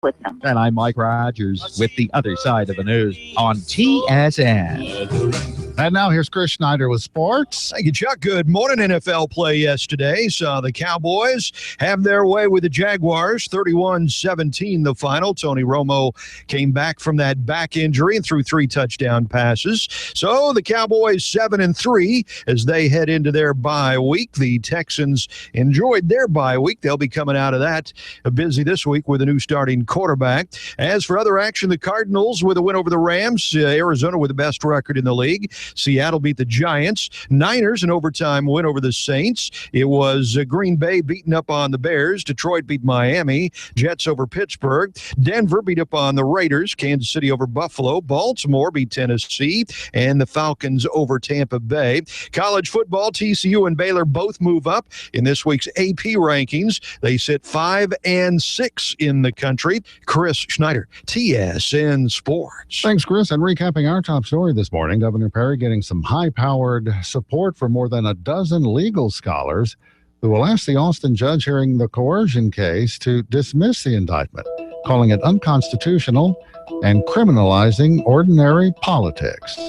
with them. And I'm Mike Rogers with the other side of the news on TSN. And now here's Chris Schneider with sports. Thank you, Chuck. Good morning. NFL play yesterday. So the Cowboys have their way with the Jaguars. 31-17 the final. Tony Romo came back from that back injury and threw 3 touchdown passes. So the Cowboys 7-3 as they head into their bye week. The Texans enjoyed their bye week. They'll be coming out of that busy this week with a new starting quarterback. As for other action, the Cardinals with a win over the Rams. Arizona with the best record in the league. Seattle beat the Giants. Niners an overtime win over the Saints. It was Green Bay beating up on the Bears. Detroit beat Miami. Jets over Pittsburgh. Denver beat up on the Raiders. Kansas City over Buffalo. Baltimore beat Tennessee. And the Falcons over Tampa Bay. College football, TCU and Baylor both move up in this week's AP rankings. They sit 5 and 6 in the country. Chris Schneider, TSN Sports. Thanks, Chris. And recapping our top story this morning, Governor Perry getting some high-powered support for more than a dozen legal scholars who will ask the Austin judge hearing the coercion case to dismiss the indictment, calling it unconstitutional and criminalizing ordinary politics.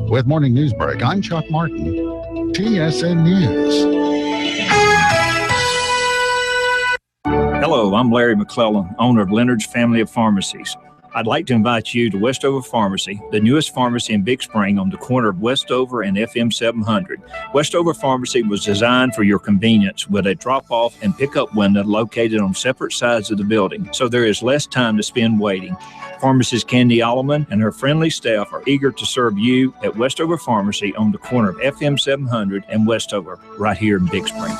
With Morning News Break, I'm Chuck Martin, TSN News. Hello, I'm Larry McClellan, owner of Leonard's Family of Pharmacies. I'd like to invite you to Westover Pharmacy, the newest pharmacy in Big Spring on the corner of Westover and FM 700. Westover Pharmacy was designed for your convenience with a drop-off and pickup window located on separate sides of the building, so there is less time to spend waiting. Pharmacist Candy Alleman and her friendly staff are eager to serve you at Westover Pharmacy on the corner of FM 700 and Westover, right here in Big Spring.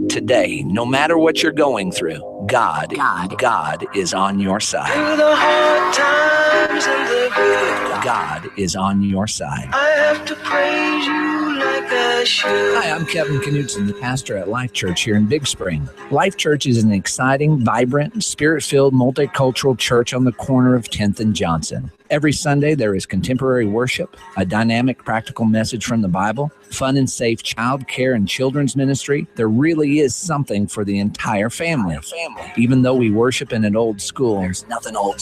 Today, no matter what you're going through, God is on your side. Through the hard times and the good. God is on your side. I have to praise you like I should. Hi, I'm Kevin Knutson, the pastor at Life Church here in Big Spring. Life Church is an exciting, vibrant, spirit-filled, multicultural church on the corner of 10th and Johnson. Every Sunday, there is contemporary worship, a dynamic, practical message from the Bible, fun and safe child care and children's ministry. There really is something for the entire family. Even though we worship in an old school, there's nothing old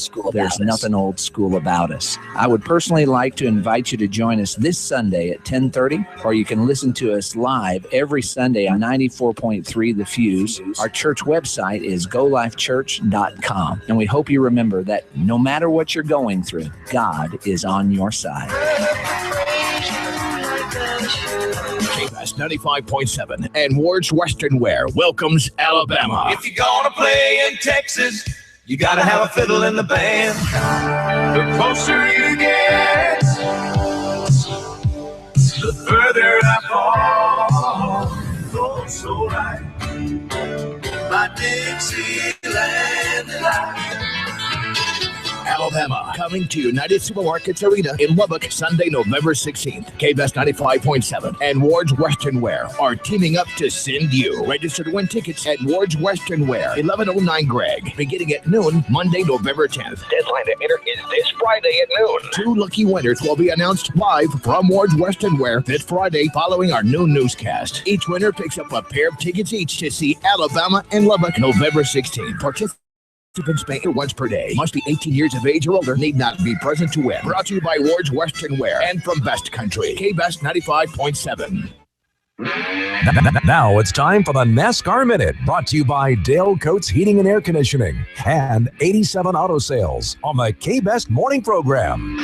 school about us. I would personally like to invite you to join us this Sunday at 10:30, or you can listen to us live every Sunday on 94.3 The Fuse. Our church website is golifechurch.com, and we hope you remember that no matter what you're going through, God is on your side. KBAS 95.7 and Ward's Western Wear welcomes Alabama. If you're gonna play in Texas, you gotta have a fiddle in the band. The closer you get, the further I fall. Oh, so right, my Dixieland life. Alabama, coming to United Supermarkets Arena in Lubbock, Sunday, November 16th. KBAS 95.7 and Ward's Western Wear are teaming up to send you. Register to win tickets at Ward's Western Wear, 1109 Gregg, beginning at noon, Monday, November 10th. Deadline to enter is this Friday at noon. 2 lucky winners will be announced live from Ward's Western Wear this Friday following our noon newscast. Each winner picks up a pair of tickets each to see Alabama and Lubbock, November 16th. Participants may enter once per day. Must be 18 years of age or older. Need not be present to win. Brought to you by Ward's Western Wear and from Best Country. KBAS 95.7. Now it's time for the NASCAR Minute, brought to you by Dale Coates Heating and Air Conditioning and 87 Auto Sales on the K-Best Morning Program.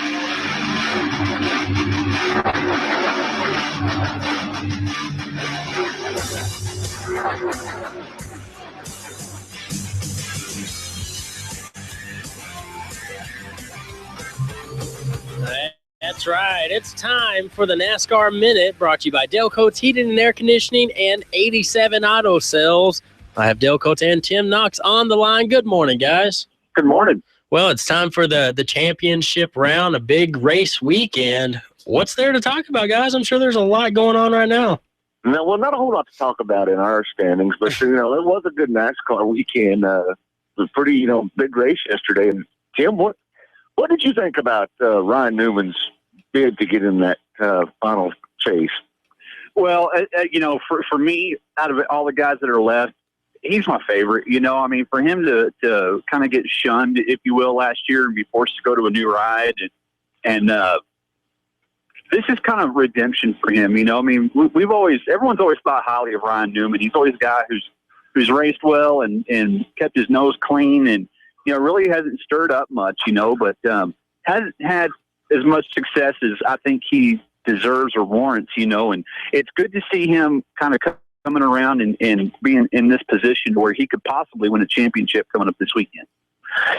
That's right. It's time for the NASCAR Minute, brought to you by Dale Coates Heating and Air Conditioning and 87 Auto Sales. I have Dale Coates and Tim Knox on the line. Good morning, guys. Good morning. Well, it's time for the championship round, a big race weekend. What's there to talk about, guys? I'm sure there's a lot going on right now. No, well, not a whole lot to talk about in our standings, but, it was a good NASCAR weekend. It was a pretty, big race yesterday. And, Tim, what did you think about Ryan Newman's bid to get in that final chase? Well, for me, out of all the guys that are left, he's my favorite. You know, I mean, for him to kind of get shunned, if you will, last year and be forced to go to a new ride, and this is kind of redemption for him. You know, I mean, everyone's always thought highly of Ryan Newman. He's always a guy who's raced well and kept his nose clean, and you know, really hasn't stirred up much. You know, but hasn't had as much success as I think he deserves or warrants. You know, and it's good to see him kind of coming around and being in this position where he could possibly win a championship coming up this weekend.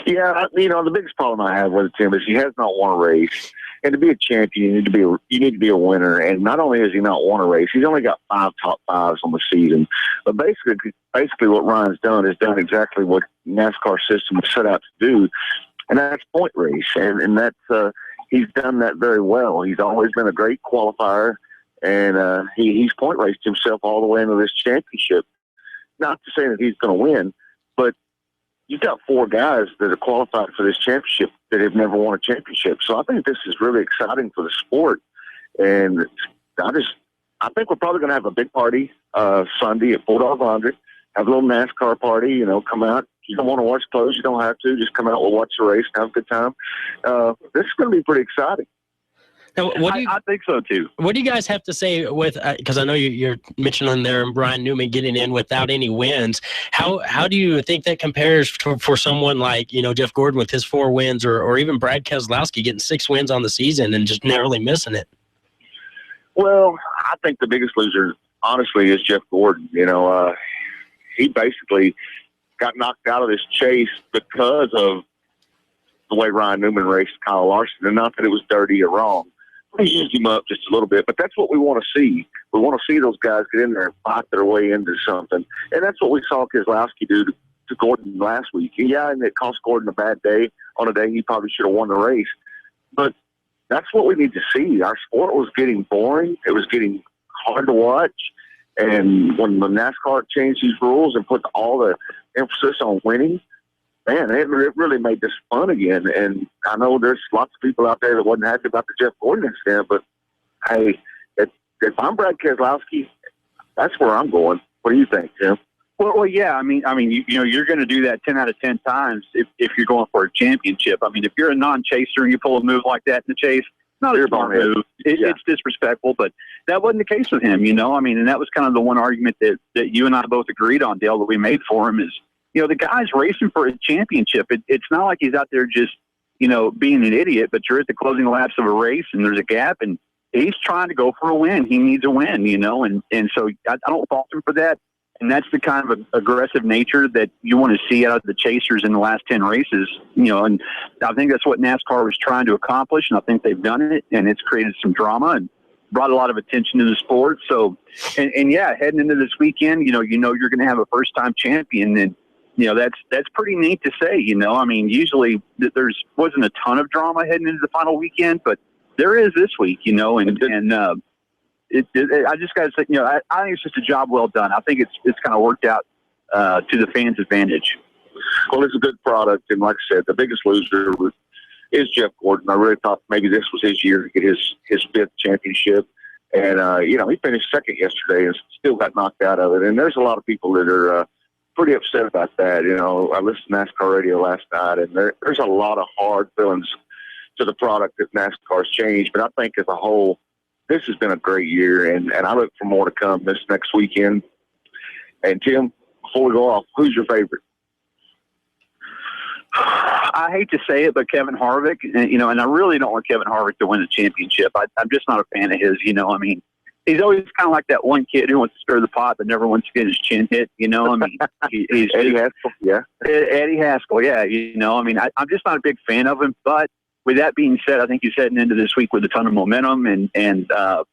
Yeah, you know, the biggest problem I have with him is he has not won a race. And to be a champion, you need to be a winner. And not only has he not won a race, he's only got 5 top 5s on the season. But basically what Ryan's done is done exactly what NASCAR system was set out to do, and that's point race. And that's he's done that very well. He's always been a great qualifier. And he's point raced himself all the way into this championship. Not to say that he's going to win, but you've got 4 guys that are qualified for this championship that have never won a championship. So I think this is really exciting for the sport. And I think we're probably going to have a big party Sunday at Fort Lauderdale. Have a little NASCAR party, you know, come out. If you don't want to watch clothes, you don't have to. Just come out, we'll watch the race and have a good time. This is going to be pretty exciting. Now, I think so too. What do you guys have to say with? Because I know you're mentioning there Brian Newman getting in without any wins. How do you think that compares for someone like Jeff Gordon with his 4 wins, or even Brad Keselowski getting 6 wins on the season and just narrowly missing it? Well, I think the biggest loser, honestly, is Jeff Gordon. You know, he basically got knocked out of this chase because of the way Ryan Newman raced Kyle Larson, and not that it was dirty or wrong. He used him up just a little bit, but that's what we want to see. We want to see those guys get in there and fight their way into something. And that's what we saw Keselowski do to Gordon last week. Yeah, and it cost Gordon a bad day on a day he probably should have won the race. But that's what we need to see. Our sport was getting boring. It was getting hard to watch. And when the NASCAR changed these rules and put all the emphasis on winning, man, it really made this fun again. And I know there's lots of people out there that wasn't happy about the Jeff Gordon incident, but hey, if I'm Brad Keselowski, that's where I'm going. What do you think, Tim? Well, yeah. I mean, you're going to do that 10 out of 10 times if you're going for a championship. I mean, if you're a non-chaser and you pull a move like that in the chase, not a smart move. It's disrespectful, but that wasn't the case with him. I mean, and that was kind of the one argument that you and I both agreed on, Dale, that we made for him is, the guy's racing for a championship. It's not like he's out there just, being an idiot, but you're at the closing laps of a race and there's a gap and he's trying to go for a win. He needs a win, and so I don't fault him for that. And that's the kind of aggressive nature that you want to see out of the chasers in the last 10 races, and I think that's what NASCAR was trying to accomplish. And I think they've done it, and it's created some drama and brought a lot of attention to the sport. So, and yeah, heading into this weekend, you're going to have a first time champion, and that's pretty neat to say. I mean, usually there's wasn't a ton of drama heading into the final weekend, but there is this week. I just got to say, I think it's just a job well done. I think it's kind of worked out to the fans' advantage. Well, it's a good product, and like I said, the biggest loser is Jeff Gordon. I really thought maybe this was his year to get his 5th championship, and he finished 2nd yesterday and still got knocked out of it. And there's a lot of people that are pretty upset about that. I listened to NASCAR radio last night, and there's a lot of hard feelings to the product that NASCAR's changed. But I think as a whole, this has been a great year, and I look for more to come this next weekend. And Tim, before we go off, who's your favorite? I hate to say it, but Kevin Harvick, and I really don't want Kevin Harvick to win the championship. I'm just not a fan of his. I mean, he's always kind of like that one kid who wants to stir the pot but never wants to get his chin hit. I mean, he's Eddie Haskell, yeah. Eddie Haskell, yeah. I mean, I'm just not a big fan of him. But with that being said, I think he's heading into this week with a ton of momentum, and I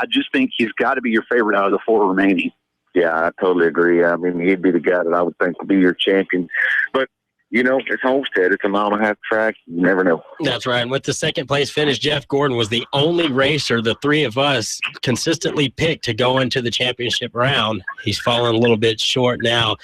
just think he's got to be your favorite out of the 4 remaining. Yeah, I totally agree. I mean, he'd be the guy that I would think would be your champion. But it's Homestead. It's a mile and a half track. You never know. That's right. And with the second place finish, Jeff Gordon was the only racer the three of us consistently picked to go into the championship round. He's fallen a little bit short now.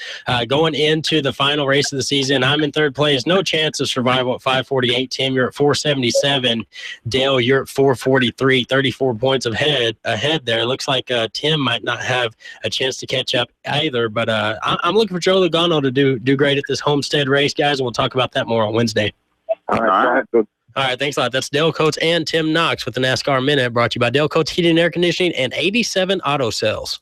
Going into the final race of the season, I'm in third place. No chance of survival at 548. Tim, you're at 477. Dale, you're at 443. 34 points ahead there. It looks like Tim might not have a chance to catch up either. But I'm looking for Joe Logano to do great at this Homestead race, guys, and we'll talk about that more on Wednesday. All right. All right, thanks a lot. That's Dale Coates and Tim Knox with the NASCAR Minute, brought to you by Dale Coates Heating and Air Conditioning and 87 Auto Sales.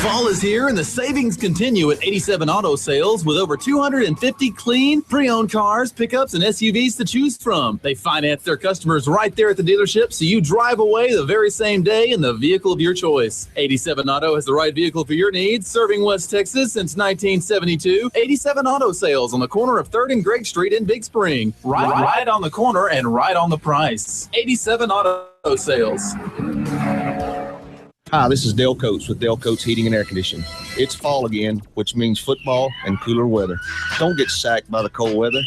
Fall is here and the savings continue at 87 Auto Sales with over 250 clean, pre-owned cars, pickups, and SUVs to choose from. They finance their customers right there at the dealership, so you drive away the very same day in the vehicle of your choice. 87 Auto has the right vehicle for your needs, serving West Texas since 1972. 87 Auto Sales on the corner of 3rd and Gregg Street in Big Spring. Right on the corner and right on the price. 87 Auto Sales. Hi, this is Dale Coates with Dale Coates Heating and Air Conditioning. It's fall again, which means football and cooler weather. Don't get sacked by the cold weather.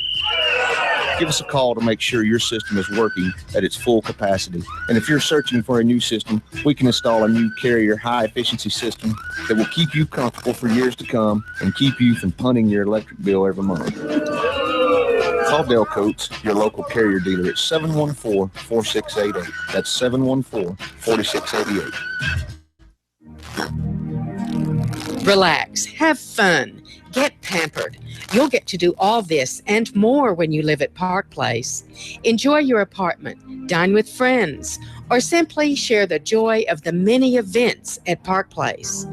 Give us a call to make sure your system is working at its full capacity. And if you're searching for a new system, we can install a new Carrier high-efficiency system that will keep you comfortable for years to come and keep you from punting your electric bill every month. Call Dale Coates, your local Carrier dealer, at 714-4688. That's 714-4688. Relax, have fun, get pampered. You'll get to do all this and more when you live at Park Place. Enjoy your apartment, dine with friends, or simply share the joy of the many events at Park Place.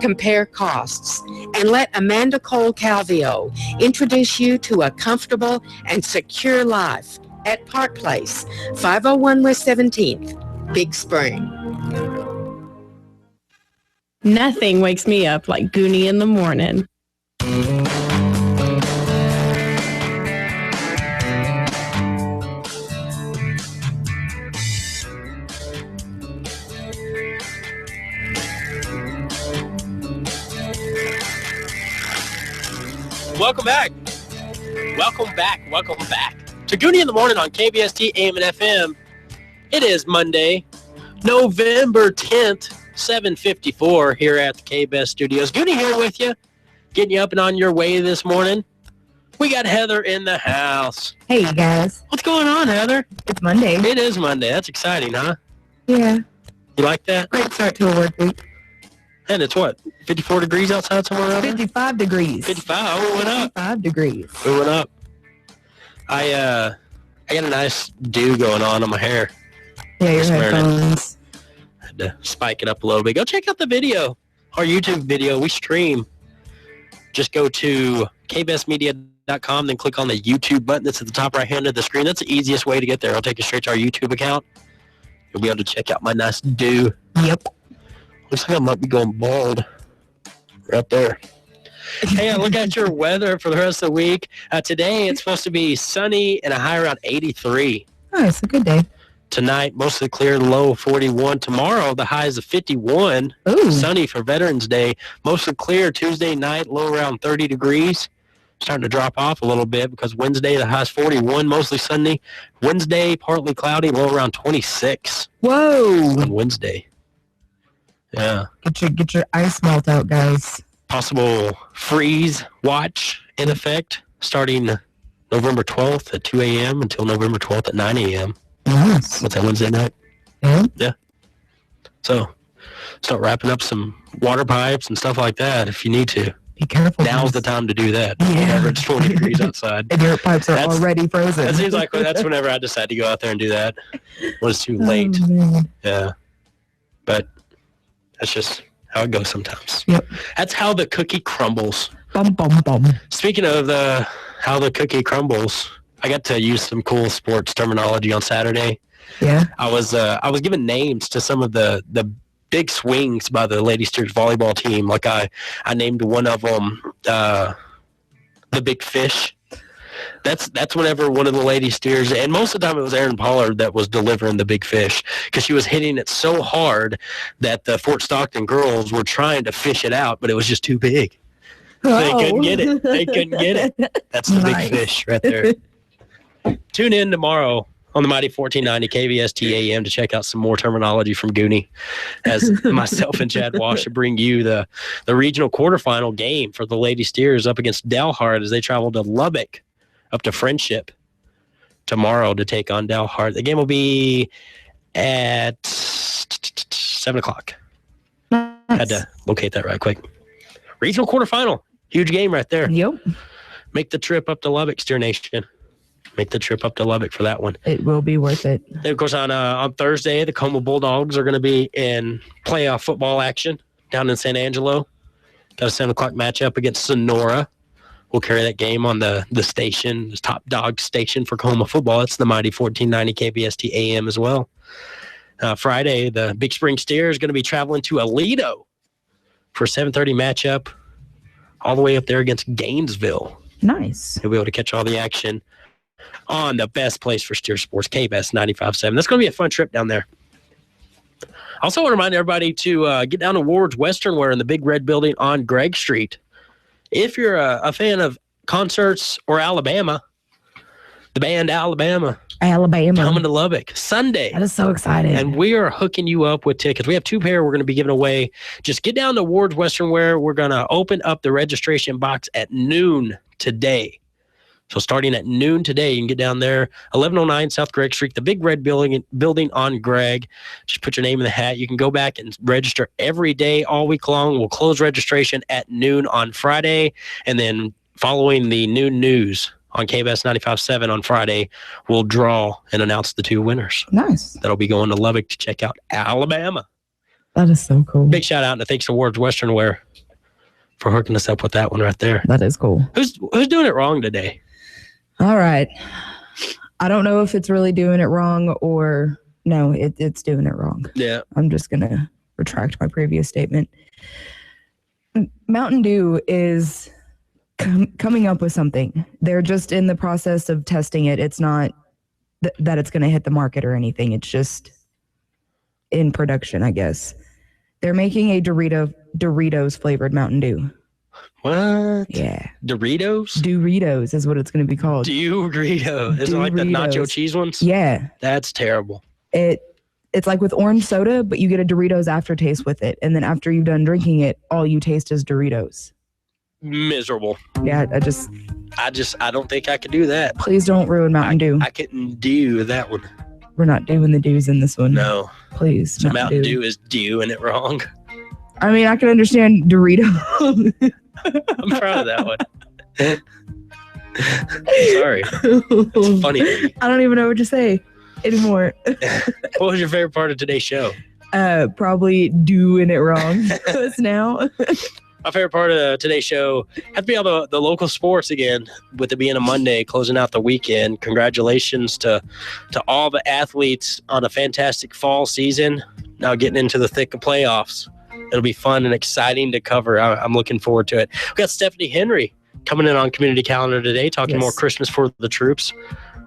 Compare costs and let Amanda Cole Calvio introduce you to a comfortable and secure life at Park Place, 501 West 17th, Big Spring. Nothing wakes me up like Gooney in the morning. Welcome back to Gooney in the Morning on KBST AM and FM. It is Monday, November 10th, 7:54 here at the KBest Studios. Gooney here with you, getting you up and on your way this morning. We got Heather in the house. Hey, you guys. What's going on, Heather? It's Monday. It is Monday. That's exciting, huh? Yeah. You like that? Great start to a work week. And it's what, 54 degrees outside somewhere around 55 degrees. 55. Oh, we went up. 55 degrees. We went up. I got a nice dew going on my hair. Yeah, your headphones. Had to spike it up a little bit. Go check out the video, our YouTube video. We stream. Just go to kbestmedia.com, then click on the YouTube button that's at the top right hand of the screen. That's the easiest way to get there. I'll take you straight to our YouTube account. You'll be able to check out my nice dew. Yep. Looks like I might be going bald right there. Hey, look at your weather for the rest of the week. Today, it's supposed to be sunny and a high around 83. Oh, it's a good day. Tonight, mostly clear, low 41. Tomorrow, the high is a 51. Ooh. Sunny for Veterans Day. Mostly clear Tuesday night, low around 30 degrees. Starting to drop off a little bit because Wednesday, the high is 41, mostly sunny. Wednesday, partly cloudy, low around 26. Whoa. On Wednesday. Yeah. Get your ice melt out, guys. Possible freeze watch in effect starting November 12th at 2 a.m. until November 12th at 9 a.m. Nice. What's that, Wednesday night? Yeah. So start wrapping up some water pipes and stuff like that if you need to. Be careful. Now's the time to do that. Yeah. Whenever it's 20 degrees outside. The dirt pipes are already frozen. That seems like that's whenever I decide to go out there and do that. When it's too late. Oh, yeah. But that's just how it goes sometimes. Yep. That's how the cookie crumbles. Bum, bum, bum. Speaking of how the cookie crumbles, I got to use some cool sports terminology on Saturday. Yeah. I was giving names to some of the big swings by the Lady Steers volleyball team. Like I named one of them the Big Fish. That's whenever one of the Lady Steers, and most of the time it was Erin Pollard that was delivering the Big Fish because she was hitting it so hard that the Fort Stockton girls were trying to fish it out, but it was just too big. They couldn't get it. They couldn't get it. That's the Nice. big fish right there. Tune in tomorrow on the Mighty 1490 KVST AM to check out some more terminology from Gooney, as myself and Chad Walsh bring you the regional quarterfinal game for the Lady Steers up against Dalhart as they travel to Lubbock up to Friendship tomorrow to take on Dalhart. The game will be at 7 o'clock. Nice. Had to locate that right quick. Regional quarterfinal. Huge game right there. Yep. Make the trip up to Lubbock, Steer Nation. Make the trip up to Lubbock for that one. It will be worth it. And of course, on Thursday, the Como Bulldogs are going to be in playoff football action down in San Angelo. Got a 7 o'clock matchup against Sonora. We'll carry that game on the station, the top dog station for Oklahoma football. It's the Mighty 1490 KBST AM as well. Friday, the Big Spring Steer is going to be traveling to Aledo for a 7:30 matchup all the way up there against Gainesville. Nice. You'll be able to catch all the action on the best place for steer sports, KBS 95.7. That's going to be a fun trip down there. Also want to remind everybody to get down to Ward's Western Wear in the Big Red Building on Gregg Street. If you're a fan of concerts or Alabama, the band Alabama coming to Lubbock Sunday. That is so exciting. And we are hooking you up with tickets. We have 2 pair we're going to be giving away. Just get down to Ward's Western Wear. We're going to open up the registration box at noon today. So starting at noon today, you can get down there, 1109 South Gregg Street, the Big Red building on Gregg. Just put your name in the hat. You can go back and register every day all week long. We'll close registration at noon on Friday. And then following the noon news on KBS 95.7 on Friday, we'll draw and announce the 2 winners. Nice. That'll be going to Lubbock to check out Alabama. That is so cool. Big shout out and thanks to Ward's Western Wear for hooking us up with that one right there. That is cool. Who's doing it wrong today? All right. I don't know if it's really doing it wrong or no, it's doing it wrong. Yeah. I'm just going to retract my previous statement. Mountain Dew is coming up with something. They're just in the process of testing it. It's not that it's going to hit the market or anything. It's just in production, I guess. They're making a Doritos flavored Mountain Dew. What? Yeah. Doritos is what it's going to be called. Doritos. Is it like the nacho cheese ones? Yeah. That's terrible. It's like with orange soda, but you get a Doritos aftertaste with it. And then after you've done drinking it, all you taste is Doritos. Miserable. Yeah, I don't think I could do that. Please don't ruin Mountain Dew. I couldn't do that one. We're not doing the do's in this one. No. Please. So Mountain Dew is doing it wrong. I mean, I can understand Doritos. I'm proud of that one. Sorry. It's funny. I don't even know what to say anymore. What was your favorite part of today's show? Probably doing it wrong now. My favorite part of today's show had to be all the local sports again, with it being a Monday, closing out the weekend. Congratulations to all the athletes on a fantastic fall season. Now getting into the thick of playoffs. It'll be fun and exciting to cover. I'm looking forward to it. We got Stephanie Henry coming in on Community Calendar today, talking more Christmas for the troops.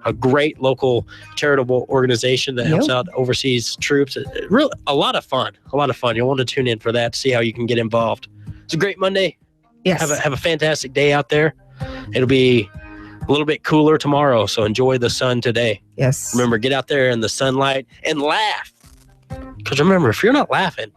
A great local charitable organization that helps out overseas troops. Really, a lot of fun. You'll want to tune in for that to see how you can get involved. It's a great Monday. Yes. Have a fantastic day out there. It'll be a little bit cooler tomorrow, so enjoy the sun today. Yes. Remember, get out there in the sunlight and laugh. Because remember, if you're not laughing,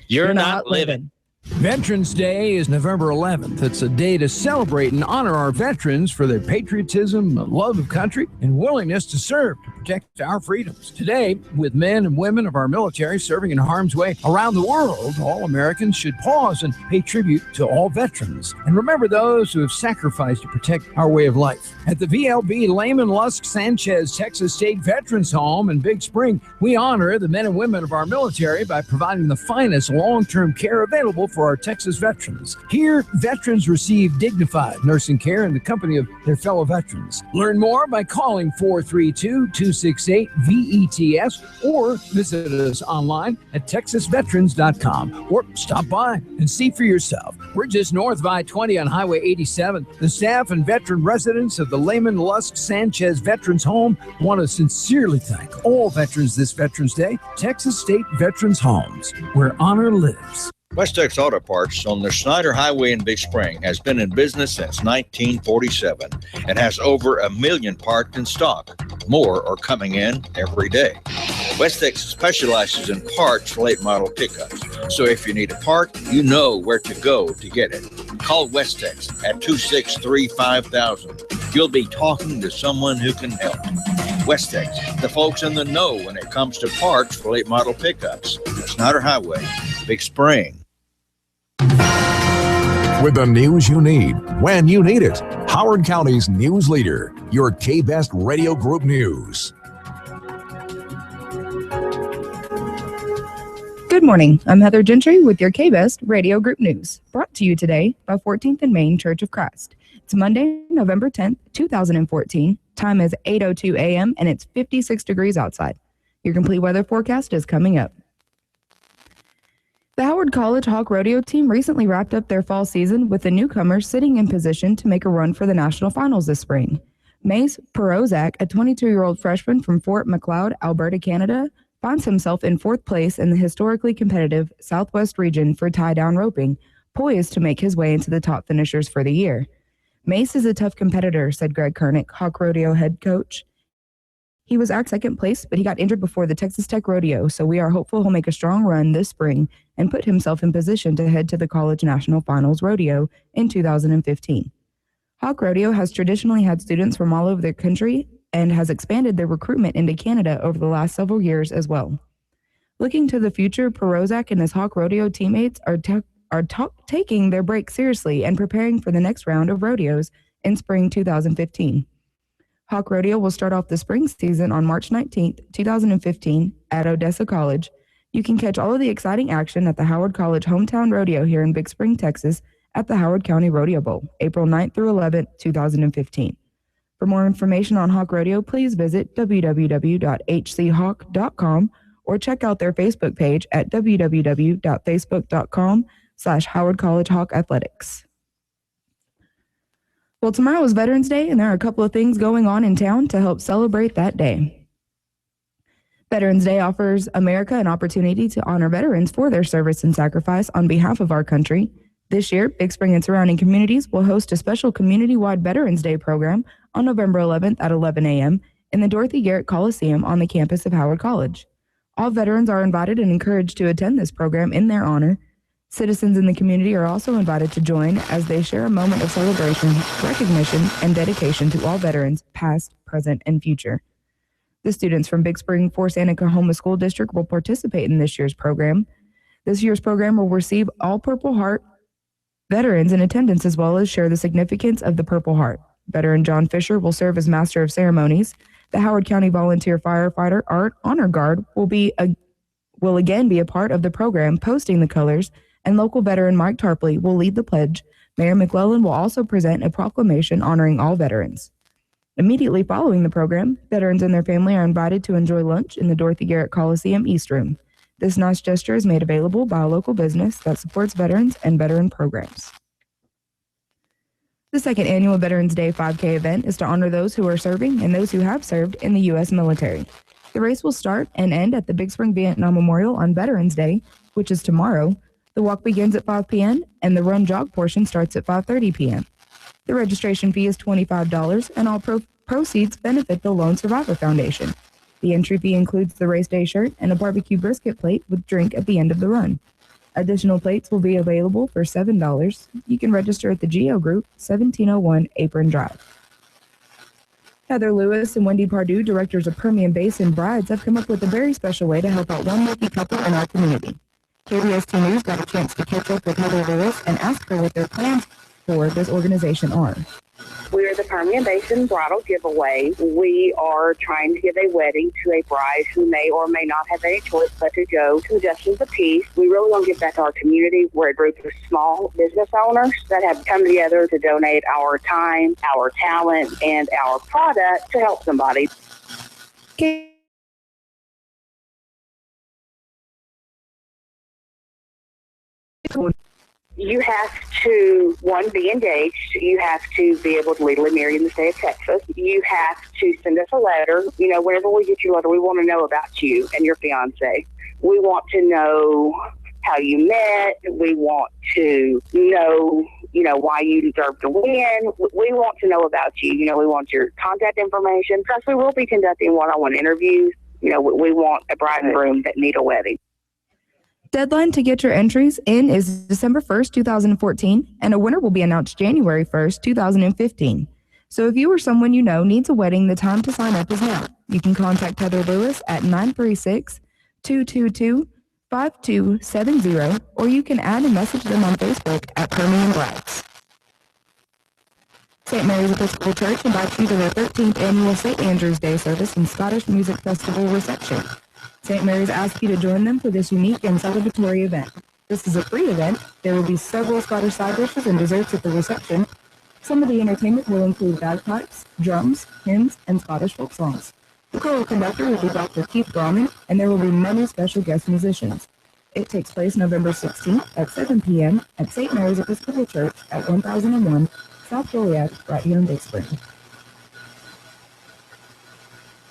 you're not living. Veterans Day is November 11th. It's a day to celebrate and honor our veterans for their patriotism, love of country, and willingness to serve to protect our freedoms. Today, with men and women of our military serving in harm's way around the world, all Americans should pause and pay tribute to all veterans and remember those who have sacrificed to protect our way of life. At the VLB Lehman Lusk Sanchez Texas State Veterans Home in Big Spring, we honor the men and women of our military by providing the finest long-term care available for our Texas veterans. Here, veterans receive dignified nursing care in the company of their fellow veterans. Learn more by calling 432-268-VETS or visit us online at texasveterans.com or stop by and see for yourself. We're just north of I-20 on Highway 87. The staff and veteran residents of the Lehman Lusk Sanchez Veterans Home want to sincerely thank all veterans this Veterans Day. Texas State Veterans Homes, where honor lives. Westex Auto Parts on the Snyder Highway in Big Spring has been in business since 1947 and has over 1 million parts in stock. More are coming in every day. Westex specializes in parts for late model pickups. So if you need a part, you know where to go to get it. Call Westex at 263-5000. You'll be talking to someone who can help. Westex, the folks in the know when it comes to parts for late model pickups. Snyder Highway, Big Spring. With the news you need, when you need it. Howard County's news leader, your K-Best Radio Group News. Good morning. I'm Heather Gentry with your K-Best Radio Group News, brought to you today by 14th and Main Church of Christ. It's Monday, November 10th, 2014. Time is 8:02 a.m. and it's 56 degrees outside. Your complete weather forecast is coming up. The Howard College Hawk Rodeo team recently wrapped up their fall season with the newcomers sitting in position to make a run for the national finals this spring. Mace Perozak, a 22-year-old freshman from Fort Macleod, Alberta, Canada, finds himself in fourth place in the historically competitive Southwest region for tie-down roping, poised to make his way into the top finishers for the year. Mace is a tough competitor, said Greg Kernick, Hawk Rodeo head coach. He was at second place, but he got injured before the Texas Tech Rodeo, so we are hopeful he'll make a strong run this spring and put himself in position to head to the College National Finals Rodeo in 2015. Hawk Rodeo has traditionally had students from all over the country and has expanded their recruitment into Canada over the last several years as well. Looking to the future, Perozak and his Hawk Rodeo teammates are taking their break seriously and preparing for the next round of rodeos in spring 2015. Hawk Rodeo will start off the spring season on March 19th, 2015 at Odessa College. You can catch all of the exciting action at the Howard College Hometown Rodeo here in Big Spring, Texas at the Howard County Rodeo Bowl, April 9th through 11th, 2015. For more information on Hawk Rodeo, please visit www.hchawk.com or check out their Facebook page at www.facebook.com/Howard College Hawk Athletics. Well, tomorrow is Veterans Day, and there are a couple of things going on in town to help celebrate that day. Veterans Day offers America an opportunity to honor veterans for their service and sacrifice on behalf of our country. This year, Big Spring and surrounding communities will host a special community-wide Veterans Day program on November 11th at 11 a.m. in the Dorothy Garrett Coliseum on the campus of Howard College. All veterans are invited and encouraged to attend this program in their honor. Citizens in the community are also invited to join as they share a moment of celebration, recognition, and dedication to all veterans, past, present, and future. The students from Big Spring Forest Anacahoma School District will participate in this year's program. This year's program will receive all Purple Heart veterans in attendance as well as share the significance of the Purple Heart. Veteran John Fisher will serve as Master of Ceremonies. The Howard County Volunteer Firefighter Art Honor Guard will again be a part of the program, posting the colors, and local veteran Mike Tarpley will lead the pledge. Mayor McClellan will also present a proclamation honoring all veterans. Immediately following the program, veterans and their family are invited to enjoy lunch in the Dorothy Garrett Coliseum East Room. This nice gesture is made available by a local business that supports veterans and veteran programs. The second annual Veterans Day 5K event is to honor those who are serving and those who have served in the U.S. military. The race will start and end at the Big Spring Vietnam Memorial on Veterans Day, which is tomorrow. The walk begins at 5 p.m. and the run-jog portion starts at 5:30 p.m. The registration fee is $25, and all proceeds benefit the Lone Survivor Foundation. The entry fee includes the race day shirt and a barbecue brisket plate with drink at the end of the run. Additional plates will be available for $7. You can register at the Geo Group, 1701 Apron Drive. Heather Lewis and Wendy Pardue, directors of Permian Basin Brides, have come up with a very special way to help out one lucky couple in our community. KBST News got a chance to catch up with Heather Lewis and ask her what their plans for this organization are. We are the Permian Basin Bridal Giveaway. We are trying to give a wedding to a bride who may or may not have any choice but to go to Justice of Peace. We really want to give back to our community. We're a group of small business owners that have come together to donate our time, our talent, and our product to help somebody. You have to, one, be engaged. You have to be able to legally marry in the state of Texas. You have to send us a letter. You know, whenever we get your letter, we want to know about you and your fiancé. We want to know how you met. We want to know, why you deserve to win. We want to know about you. We want your contact information. Plus, we will be conducting one-on-one interviews. We want a bride and groom that need a wedding. Deadline to get your entries in is December 1st, 2014, and a winner will be announced January 1st, 2015. So if you or someone you know needs a wedding, the time to sign up is now. You can contact Heather Lewis at 936-222-5270, or you can add and message them on Facebook at Permian Brides. St. Mary's Episcopal Church invites you to their 13th annual St. Andrew's Day service and Scottish Music Festival reception. St. Mary's asks you to join them for this unique and celebratory event. This is a free event. There will be several Scottish side dishes and desserts at the reception. Some of the entertainment will include bagpipes, drums, hymns, and Scottish folk songs. The choral conductor will be Dr. Keith Grauman, and there will be many special guest musicians. It takes place November 16th at 7 p.m. at St. Mary's Episcopal Church at 1001 South Joliet, right here in Big Spring.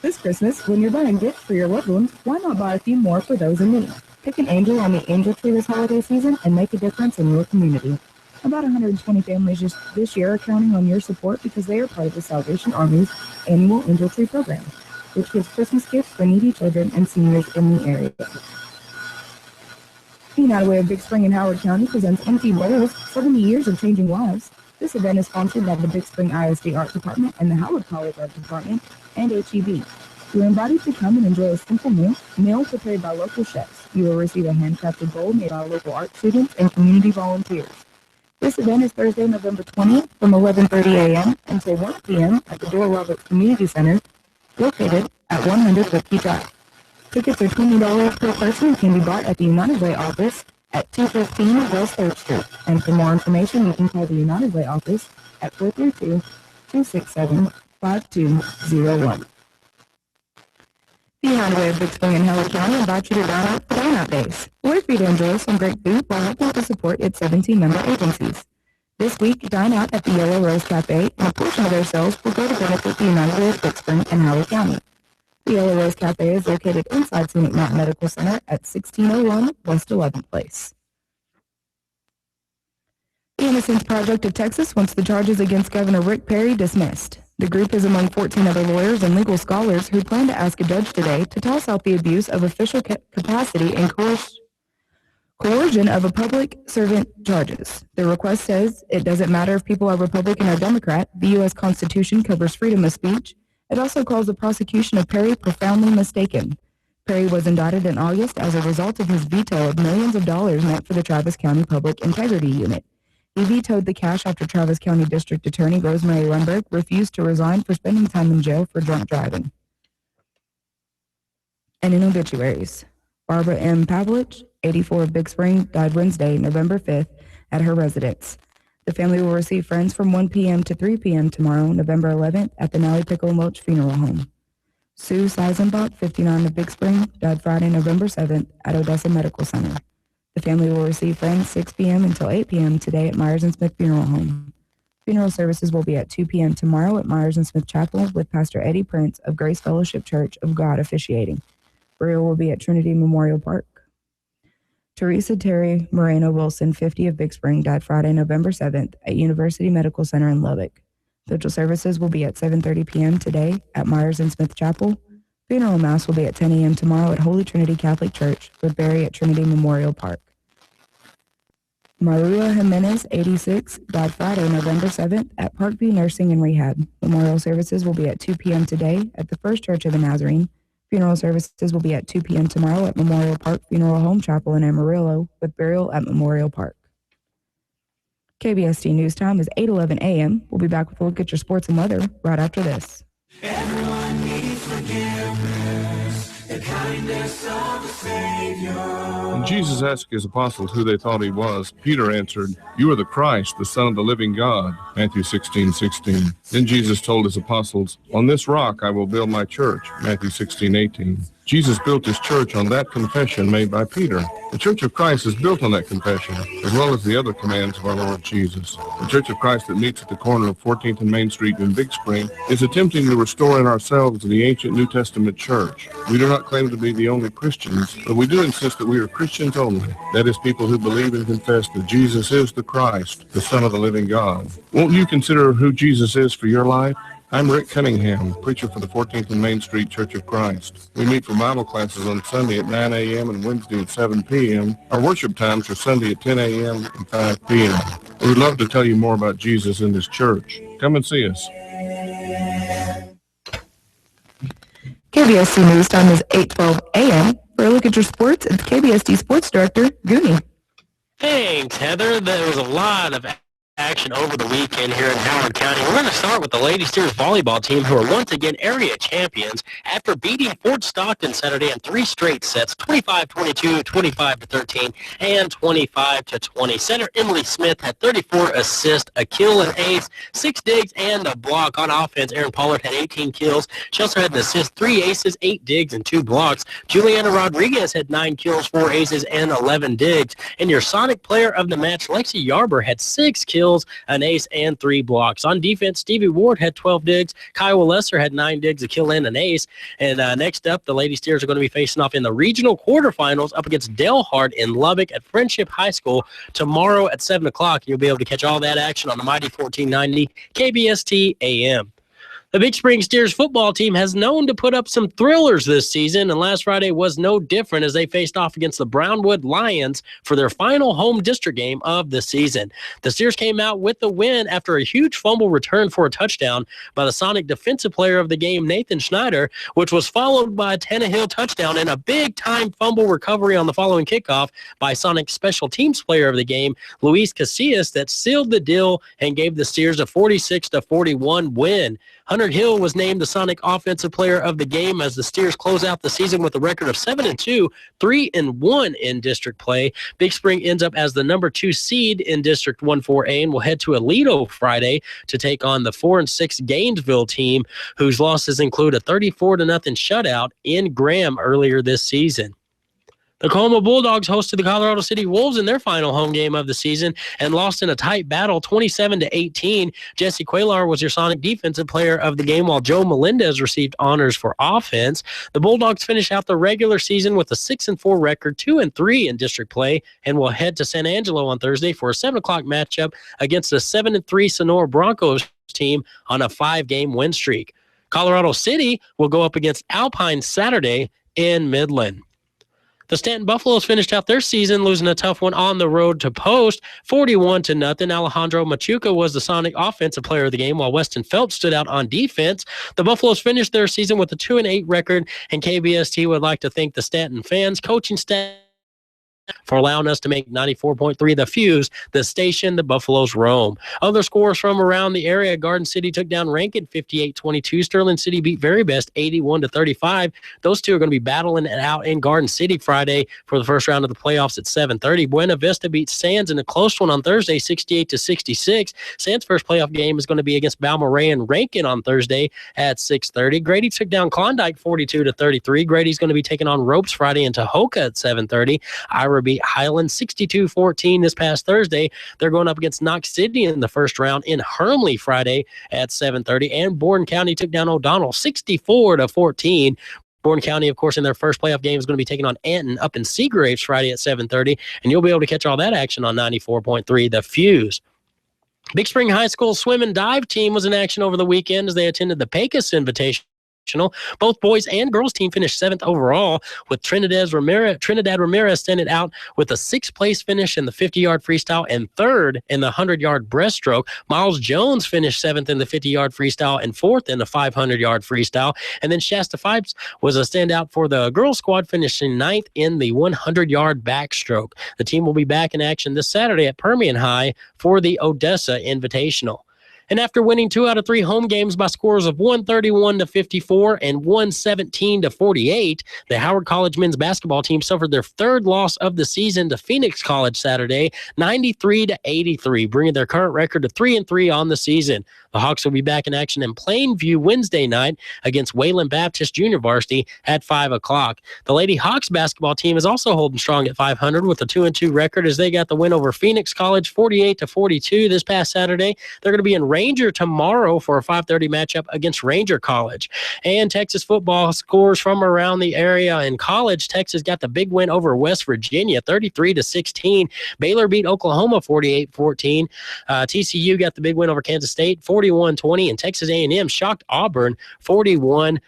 This Christmas, when you're buying gifts for your loved ones, why not buy a few more for those in need? Pick an angel on the angel tree this holiday season and make a difference in your community. About 120 families this year are counting on your support because they are part of the Salvation Army's annual Angel Tree program, which gives Christmas gifts for needy children and seniors in the area. The United Way of Big Spring and Howard County presents Empty Bottles, 70 Years of Changing Lives. This event is sponsored by the Big Spring ISD Art Department and the Howard College Art Department and HEB. You are invited to come and enjoy a simple meal prepared by local chefs. You will receive a handcrafted bowl made by local art students and community volunteers. This event is Thursday, November 20th from 11:30 a.m. until 1 p.m. at the Door Roberts Community Center, located at 100 Whiskey Drive. Tickets are $20 per person and can be bought at the United Way office at 215 West 3rd Street. And for more information, you can call the United Way office at 432-267-5201. The United Way of Big Spring and Howard County invites you to dine out for Dine Out Days. We're free to enjoy some great food while helping to support its 17 member agencies. This week, dine out at the Yellow Rose Cafe, and a portion of their sales will go to benefit the United Way of Big Spring and Howard County. The Yellow Rose Cafe is located inside Scenic Mountain Medical Center at 1601 West 11th Place. The Innocence Project of Texas wants the charges against Governor Rick Perry dismissed. The group is among 14 other lawyers and legal scholars who plan to ask a judge today to toss out the abuse of official capacity and coercion of a public servant charges. The request says it doesn't matter if people are Republican or Democrat. The U.S. Constitution covers freedom of speech. It also calls the prosecution of Perry profoundly mistaken. Perry was indicted in August as a result of his veto of millions of dollars meant for the Travis County Public Integrity Unit. He vetoed the cash after Travis County District Attorney Rosemary Lundberg refused to resign for spending time in jail for drunk driving. And in obituaries, Barbara M. Pavlich, 84 of Big Spring, died Wednesday, November 5th, at her residence. The family will receive friends from 1 p.m. to 3 p.m. tomorrow, November 11th, at the Nally Pickle Mulch Funeral Home. Sue Seisenbach, 59 of Big Spring, died Friday, November 7th, at Odessa Medical Center. The family will receive friends 6 p.m. until 8 p.m. today at Myers & Smith Funeral Home. Funeral services will be at 2 p.m. tomorrow at Myers & Smith Chapel with Pastor Eddie Prince of Grace Fellowship Church of God officiating. Burial will be at Trinity Memorial Park. Teresa Terry Moreno Wilson, 50 of Big Spring, died Friday, November 7th at University Medical Center in Lubbock. Vigil services will be at 7:30 p.m. today at Myers & Smith Chapel. Funeral Mass will be at 10 a.m. tomorrow at Holy Trinity Catholic Church with Barry at Trinity Memorial Park. Maria Jimenez, 86, died Friday, November 7th at Parkview Nursing and Rehab. Memorial services will be at 2 p.m. today at the First Church of the Nazarene. Funeral services will be at 2 p.m. tomorrow at Memorial Park Funeral Home Chapel in Amarillo with burial at Memorial Park. KBST News Time is 8:11 a.m. We'll be back with a look at your sports and weather right after this. Everyone needs forgiveness, the kindness of the Savior. When Jesus asked his apostles who they thought he was, Peter answered, "You are the Christ, the Son of the living God." Matthew 16:16. Then Jesus told his apostles, "On this rock I will build my church." Matthew 16:18. Jesus built his church on that confession made by Peter. The Church of Christ is built on that confession, as well as the other commands of our Lord Jesus. The Church of Christ that meets at the corner of 14th and Main Street in Big Spring is attempting to restore in ourselves the ancient New Testament church. We do not claim to be the only Christians, but we do insist that we are Christians only. That is, people who believe and confess that Jesus is the Christ, the Son of the living God. Won't you consider who Jesus is for your life? I'm Rick Cunningham, preacher for the 14th and Main Street Church of Christ. We meet for Bible classes on Sunday at 9 a.m. and Wednesday at 7 p.m. Our worship times are Sunday at 10 a.m. and 5 p.m. We would love to tell you more about Jesus in this church. Come and see us. KBSD News Time is 8:12 a.m. For a look at your sports, it's KBSD Sports Director, Gooney. Thanks, Heather. There was a lot of action over the weekend here in Howard County. We're going to start with the Lady Steers volleyball team, who are once again area champions after beating Fort Stockton Saturday in 3 straight sets, 25-22, 25-13, and 25-20. Center Emily Smith had 34 assists, a kill, an ace, 6 digs, and a block. On offense, Erin Pollard had 18 kills. She also had an assist, 3 aces, 8 digs, and 2 blocks. Juliana Rodriguez had 9 kills, 4 aces, and 11 digs. And your Sonic player of the match, Lexi Yarber, had 6 kills, an ace, and 3 blocks. On defense, Stevie Ward had 12 digs. Kiowa Lesser had 9 digs, a kill, and an ace. And next up, the Lady Steers are going to be facing off in the regional quarterfinals up against Delhart in Lubbock at Friendship High School tomorrow at 7 o'clock. You'll be able to catch all that action on the Mighty 1490 KBST AM. The Big Spring Steers football team has known to put up some thrillers this season, and last Friday was no different as they faced off against the Brownwood Lions for their final home district game of the season. The Steers came out with the win after a huge fumble return for a touchdown by the Sonic defensive player of the game, Nathan Schneider, which was followed by a Tannehill touchdown and a big-time fumble recovery on the following kickoff by Sonic special teams player of the game, Luis Casillas, that sealed the deal and gave the Steers a 46-41 win. Hunter Hill was named the Sonic Offensive Player of the Game as the Steers close out the season with a record of 7-2, 3-1 in district play. Big Spring ends up as the number 2 seed in District 1-4A and will head to Aledo Friday to take on the 4-6 Gainesville team, whose losses include a 34-0 shutout in Graham earlier this season. The Oklahoma Bulldogs hosted the Colorado City Wolves in their final home game of the season and lost in a tight battle 27-18. Jesse Quaylar was your Sonic defensive player of the game, while Joe Melendez received honors for offense. The Bulldogs finish out the regular season with a 6-4 record, 2-3 in district play, and will head to San Angelo on Thursday for a 7 o'clock matchup against the 7-3 Sonora Broncos team on a 5-game win streak. Colorado City will go up against Alpine Saturday in Midland. The Stanton Buffaloes finished out their season losing a tough one on the road to Post, 41-0. Alejandro Machuca was the Sonic offensive player of the game, while Weston Phelps stood out on defense. The Buffaloes finished their season with a 2-8 record, and KBST would like to thank the Stanton fans, coaching staff, for allowing us to make 94.3 The Fuse, the station the Buffaloes roam. Other scores from around the area: Garden City took down Rankin 58-22. Sterling City beat Very Best 81-35. Those two are going to be battling it out in Garden City Friday for the first round of the playoffs at 7:30. Buena Vista beat Sands in a close one on Thursday, 68-66. Sands' first playoff game is going to be against Balmoral and Rankin on Thursday at 6:30. Grady took down Klondike 42-33. Grady's going to be taking on Ropes Friday in Tahoka at 7:30. Ira beat Highland 62-14 this past Thursday. They're going up against Knox City in the first round in Hermley Friday at 7:30. And Borden County took down O'Donnell 64-14. Borden County, of course, in their first playoff game is going to be taking on Anton up in Seagraves Friday at 7:30. And you'll be able to catch all that action on 94.3 The Fuse. Big Spring High School swim and dive team was in action over the weekend as they attended the Pecos Invitational. Both boys and girls team finished 7th overall, with Trinidad Ramirez standing out with a 6th place finish in the 50-yard freestyle and 3rd in the 100-yard breaststroke. Miles Jones finished 7th in the 50-yard freestyle and 4th in the 500-yard freestyle. And then Shasta Fipes was a standout for the girls squad, finishing 9th in the 100-yard backstroke. The team will be back in action this Saturday at Permian High for the Odessa Invitational. And after winning 2 out of 3 home games by scores of 131-54 and 117-48, the Howard College men's basketball team suffered their 3rd loss of the season to Phoenix College Saturday, 93-83, bringing their current record to 3-3 on the season. The Hawks will be back in action in Plainview Wednesday night against Wayland Baptist Junior Varsity at 5 o'clock. The Lady Hawks basketball team is also holding strong at 500 with a 2-2 record as they got the win over Phoenix College 48-42 this past Saturday. They're going to be in Ranger tomorrow for a 5:30 matchup against Ranger College. And Texas football scores from around the area. In college, Texas got the big win over West Virginia 33-16. Baylor beat Oklahoma 48-14. TCU got the big win over Kansas State 41-20, and Texas A&M shocked Auburn 41-38.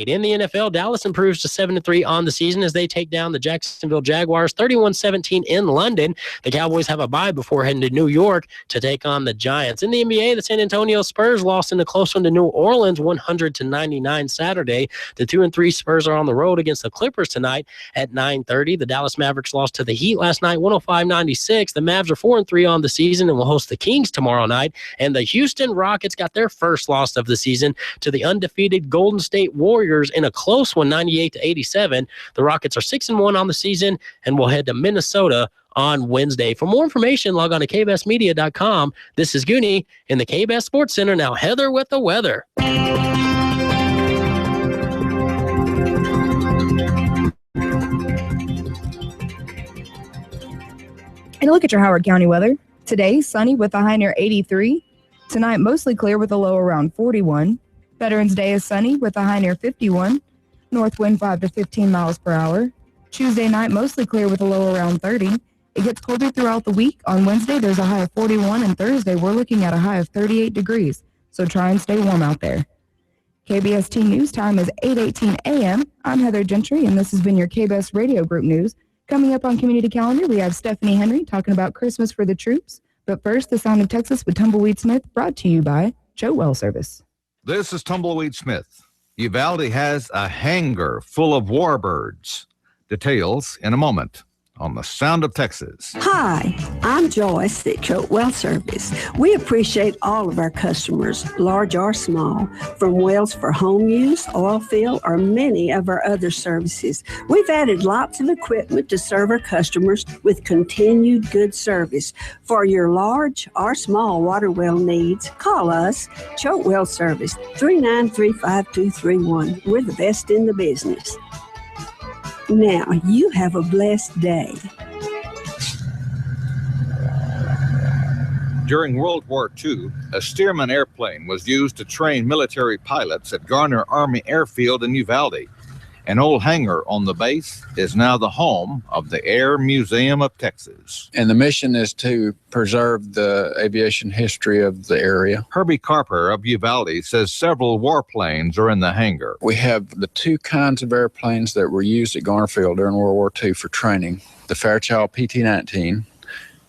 In the NFL, Dallas improves to 7-3 on the season as they take down the Jacksonville Jaguars 31-17 in London. The Cowboys have a bye before heading to New York to take on the Giants. In the NBA, the San Antonio Spurs lost in a close one to New Orleans 100-99 Saturday. The 2-3 Spurs are on the road against the Clippers tonight at 9:30. The Dallas Mavericks lost to the Heat last night 105-96. The Mavs are 4-3 on the season and will host the Kings tomorrow night. And the Houston Rockets got their first loss of the season to the undefeated Golden State Warriors in a close one, 98-87. The Rockets are 6-1 on the season and will head to Minnesota on Wednesday. For more information, log on to kbestmedia.com. This is Gooney in the KBest Sports Center. Now Heather with the weather. And look at your Howard County weather. Today, sunny with a high near 83. Tonight, mostly clear with a low around 41. Veterans Day is sunny with a high near 51. North wind 5 to 15 miles per hour. Tuesday night, mostly clear with a low around 30. It gets colder throughout the week. On Wednesday, there's a high of 41, and Thursday, we're looking at a high of 38 degrees. So try and stay warm out there. KBST News time is 8:18 a.m. I'm Heather Gentry, and this has been your KBS Radio Group News. Coming up on Community Calendar, we have Stephanie Henry talking about Christmas for the troops. But first, the Sound of Texas with Tumbleweed Smith, brought to you by Joe Well Service. This is Tumbleweed Smith. Uvalde has a hangar full of warbirds. Details in a moment on the Sound of Texas. Hi, I'm Joyce at Choate Well Service. We appreciate all of our customers, large or small, from wells for home use, oil field, or many of our other services. We've added lots of equipment to serve our customers with continued good service. For your large or small water well needs, call us, Choate Well Service, 393-5231. We're the best in the business. Now, you have a blessed day. During World War II, a Stearman airplane was used to train military pilots at Garner Army Airfield in Uvalde. An old hangar on the base is now the home of the Air Museum of Texas. And the mission is to preserve the aviation history of the area. Herbie Carper of Uvalde says several warplanes are in the hangar. We have the 2 kinds of airplanes that were used at Garnerfield during World War II for training. The Fairchild PT-19,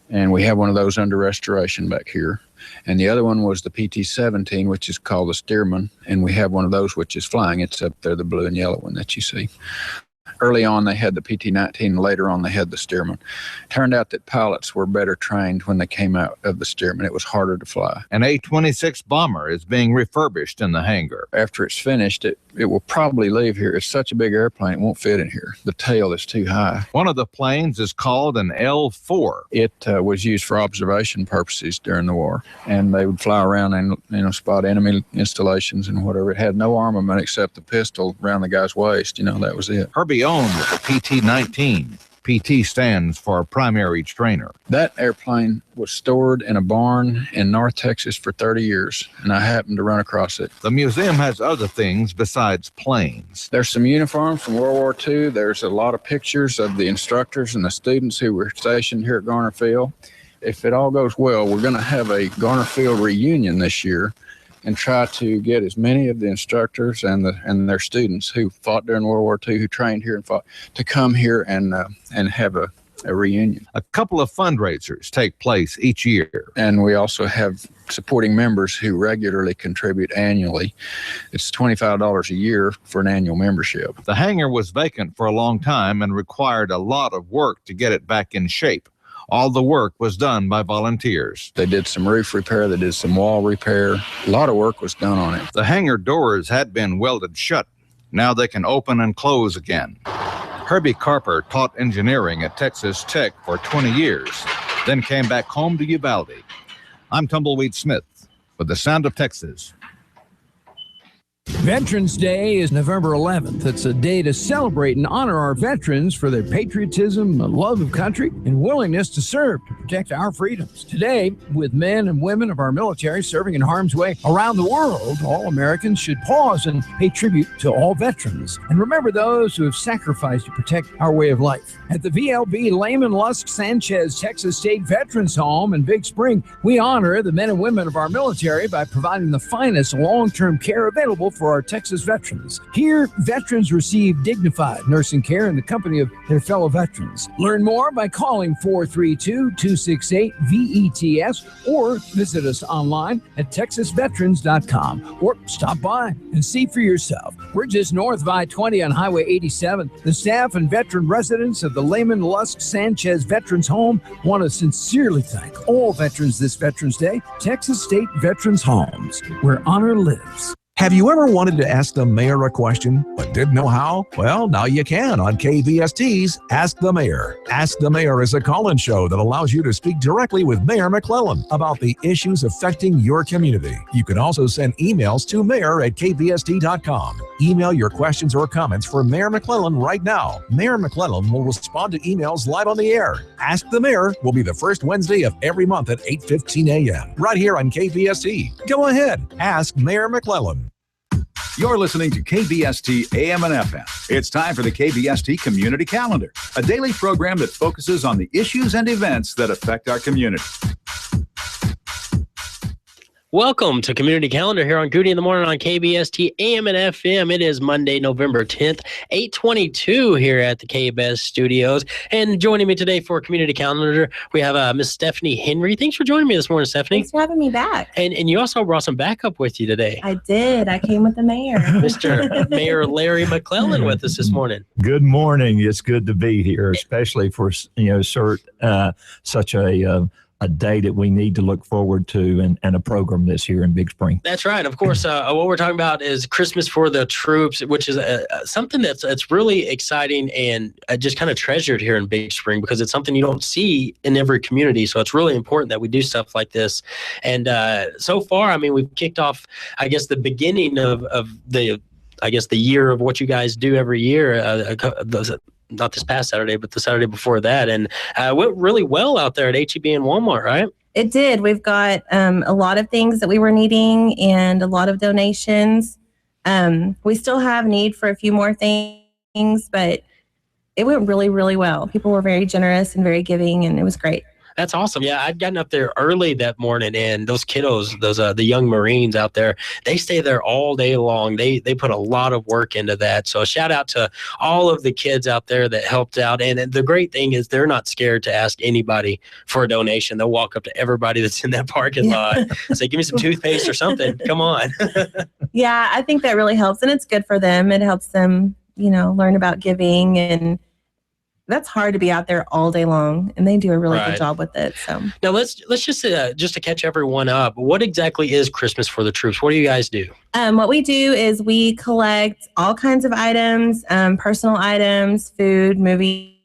and we have one of those under restoration back here. And the other one was the PT-17, which is called the Stearman, and we have one of those which is flying. It's up there, the blue and yellow one that you see. Early on, they had the PT-19, and later on, they had the Stearman. Turned out that pilots were better trained when they came out of the Stearman. It was harder to fly. An A-26 bomber is being refurbished in the hangar. After it's finished, it will probably leave here. It's such a big airplane, it won't fit in here. The tail is too high. One of the planes is called an L-4. It was used for observation purposes during the war, and they would fly around and spot enemy installations and whatever. It had no armament except the pistol around the guy's waist. That was it. Herbie owned the PT-19. PT stands for primary trainer. That airplane was stored in a barn in North Texas for 30 years, and I happened to run across it. The museum has other things besides planes. There's some uniforms from World War II. There's a lot of pictures of the instructors and the students who were stationed here at Garner Field. If it all goes well, we're going to have a Garner Field reunion this year and try to get as many of the instructors and their students who fought during World War II, who trained here and fought, to come here and have a reunion. A couple of fundraisers take place each year. And we also have supporting members who regularly contribute annually. It's $25 a year for an annual membership. The hangar was vacant for a long time and required a lot of work to get it back in shape. All the work was done by volunteers. They did some roof repair. They did some wall repair. A lot of work was done on it. The hangar doors had been welded shut. Now they can open and close again. Herbie Carper taught engineering at Texas Tech for 20 years, then came back home to Uvalde. I'm Tumbleweed Smith with the Sound of Texas. Veterans Day is November 11th. It's a day to celebrate and honor our veterans for their patriotism, love of country, and willingness to serve to protect our freedoms. Today, with men and women of our military serving in harm's way around the world, all Americans should pause and pay tribute to all veterans and remember those who have sacrificed to protect our way of life. At the VLB Lehman Lusk Sanchez Texas State Veterans Home in Big Spring, we honor the men and women of our military by providing the finest long-term care available for our Texas veterans. Here, veterans receive dignified nursing care in the company of their fellow veterans. Learn more by calling 432-268-VETS or visit us online at texasveterans.com or stop by and see for yourself. We're just north of I-20 on Highway 87. The staff and veteran residents of the Lehman Lusk Sanchez Veterans Home want to sincerely thank all veterans this Veterans Day. Texas State Veterans Homes, where honor lives. Have you ever wanted to ask the mayor a question but didn't know how? Well, now you can on KVST's Ask the Mayor. Ask the Mayor is a call-in show that allows you to speak directly with Mayor McClellan about the issues affecting your community. You can also send emails to mayor@kvst.com. Email your questions or comments for Mayor McClellan right now. Mayor McClellan will respond to emails live on the air. Ask the Mayor will be the first Wednesday of every month at 8:15 a.m. right here on KVST. Go ahead, ask Mayor McClellan. You're listening to KVST AM and FM. It's time for the KVST Community Calendar, a daily program that focuses on the issues and events that affect our community. Welcome to Community Calendar here on Gooney in the Morning on KBST AM and FM. It is Monday, November 10th, 8:22 here at the KBS studios. And joining me today for Community Calendar, we have Miss Stephanie Henry. Thanks for joining me this morning, Stephanie. Thanks for having me back. And you also brought some backup with you today. I did. I came with the mayor. Mr. Mayor Larry McClellan with us this morning. Good morning. It's good to be here, especially for, such a day that we need to look forward to and a program that's here in Big Spring. That's right. Of course, what we're talking about is Christmas for the Troops, which is something that's really exciting and just kind of treasured here in Big Spring because it's something you don't see in every community. So it's really important that we do stuff like this. And so far, I mean, we've kicked off, I guess, the beginning of the year of what you guys do every year. Not this past Saturday, but the Saturday before that. And it went really well out there at HEB and Walmart, right? It did. We've got a lot of things that we were needing and a lot of donations. We still have need for a few more things, but it went really, really well. People were very generous and very giving, and it was great. That's awesome. Yeah, I'd gotten up there early that morning, and those kiddos, the young Marines out there, they stay there all day long. They put a lot of work into that. So shout out to all of the kids out there that helped out. And the great thing is they're not scared to ask anybody for a donation. They'll walk up to everybody that's in that parking lot and say, give me some toothpaste or something. Come on. Yeah, I think that really helps, and it's good for them. It helps them, learn about giving, and that's hard to be out there all day long, and they do a really good job with it. So now let's just to catch everyone up. What exactly is Christmas for the Troops? What do you guys do? What we do is we collect all kinds of items, personal items, food, movies,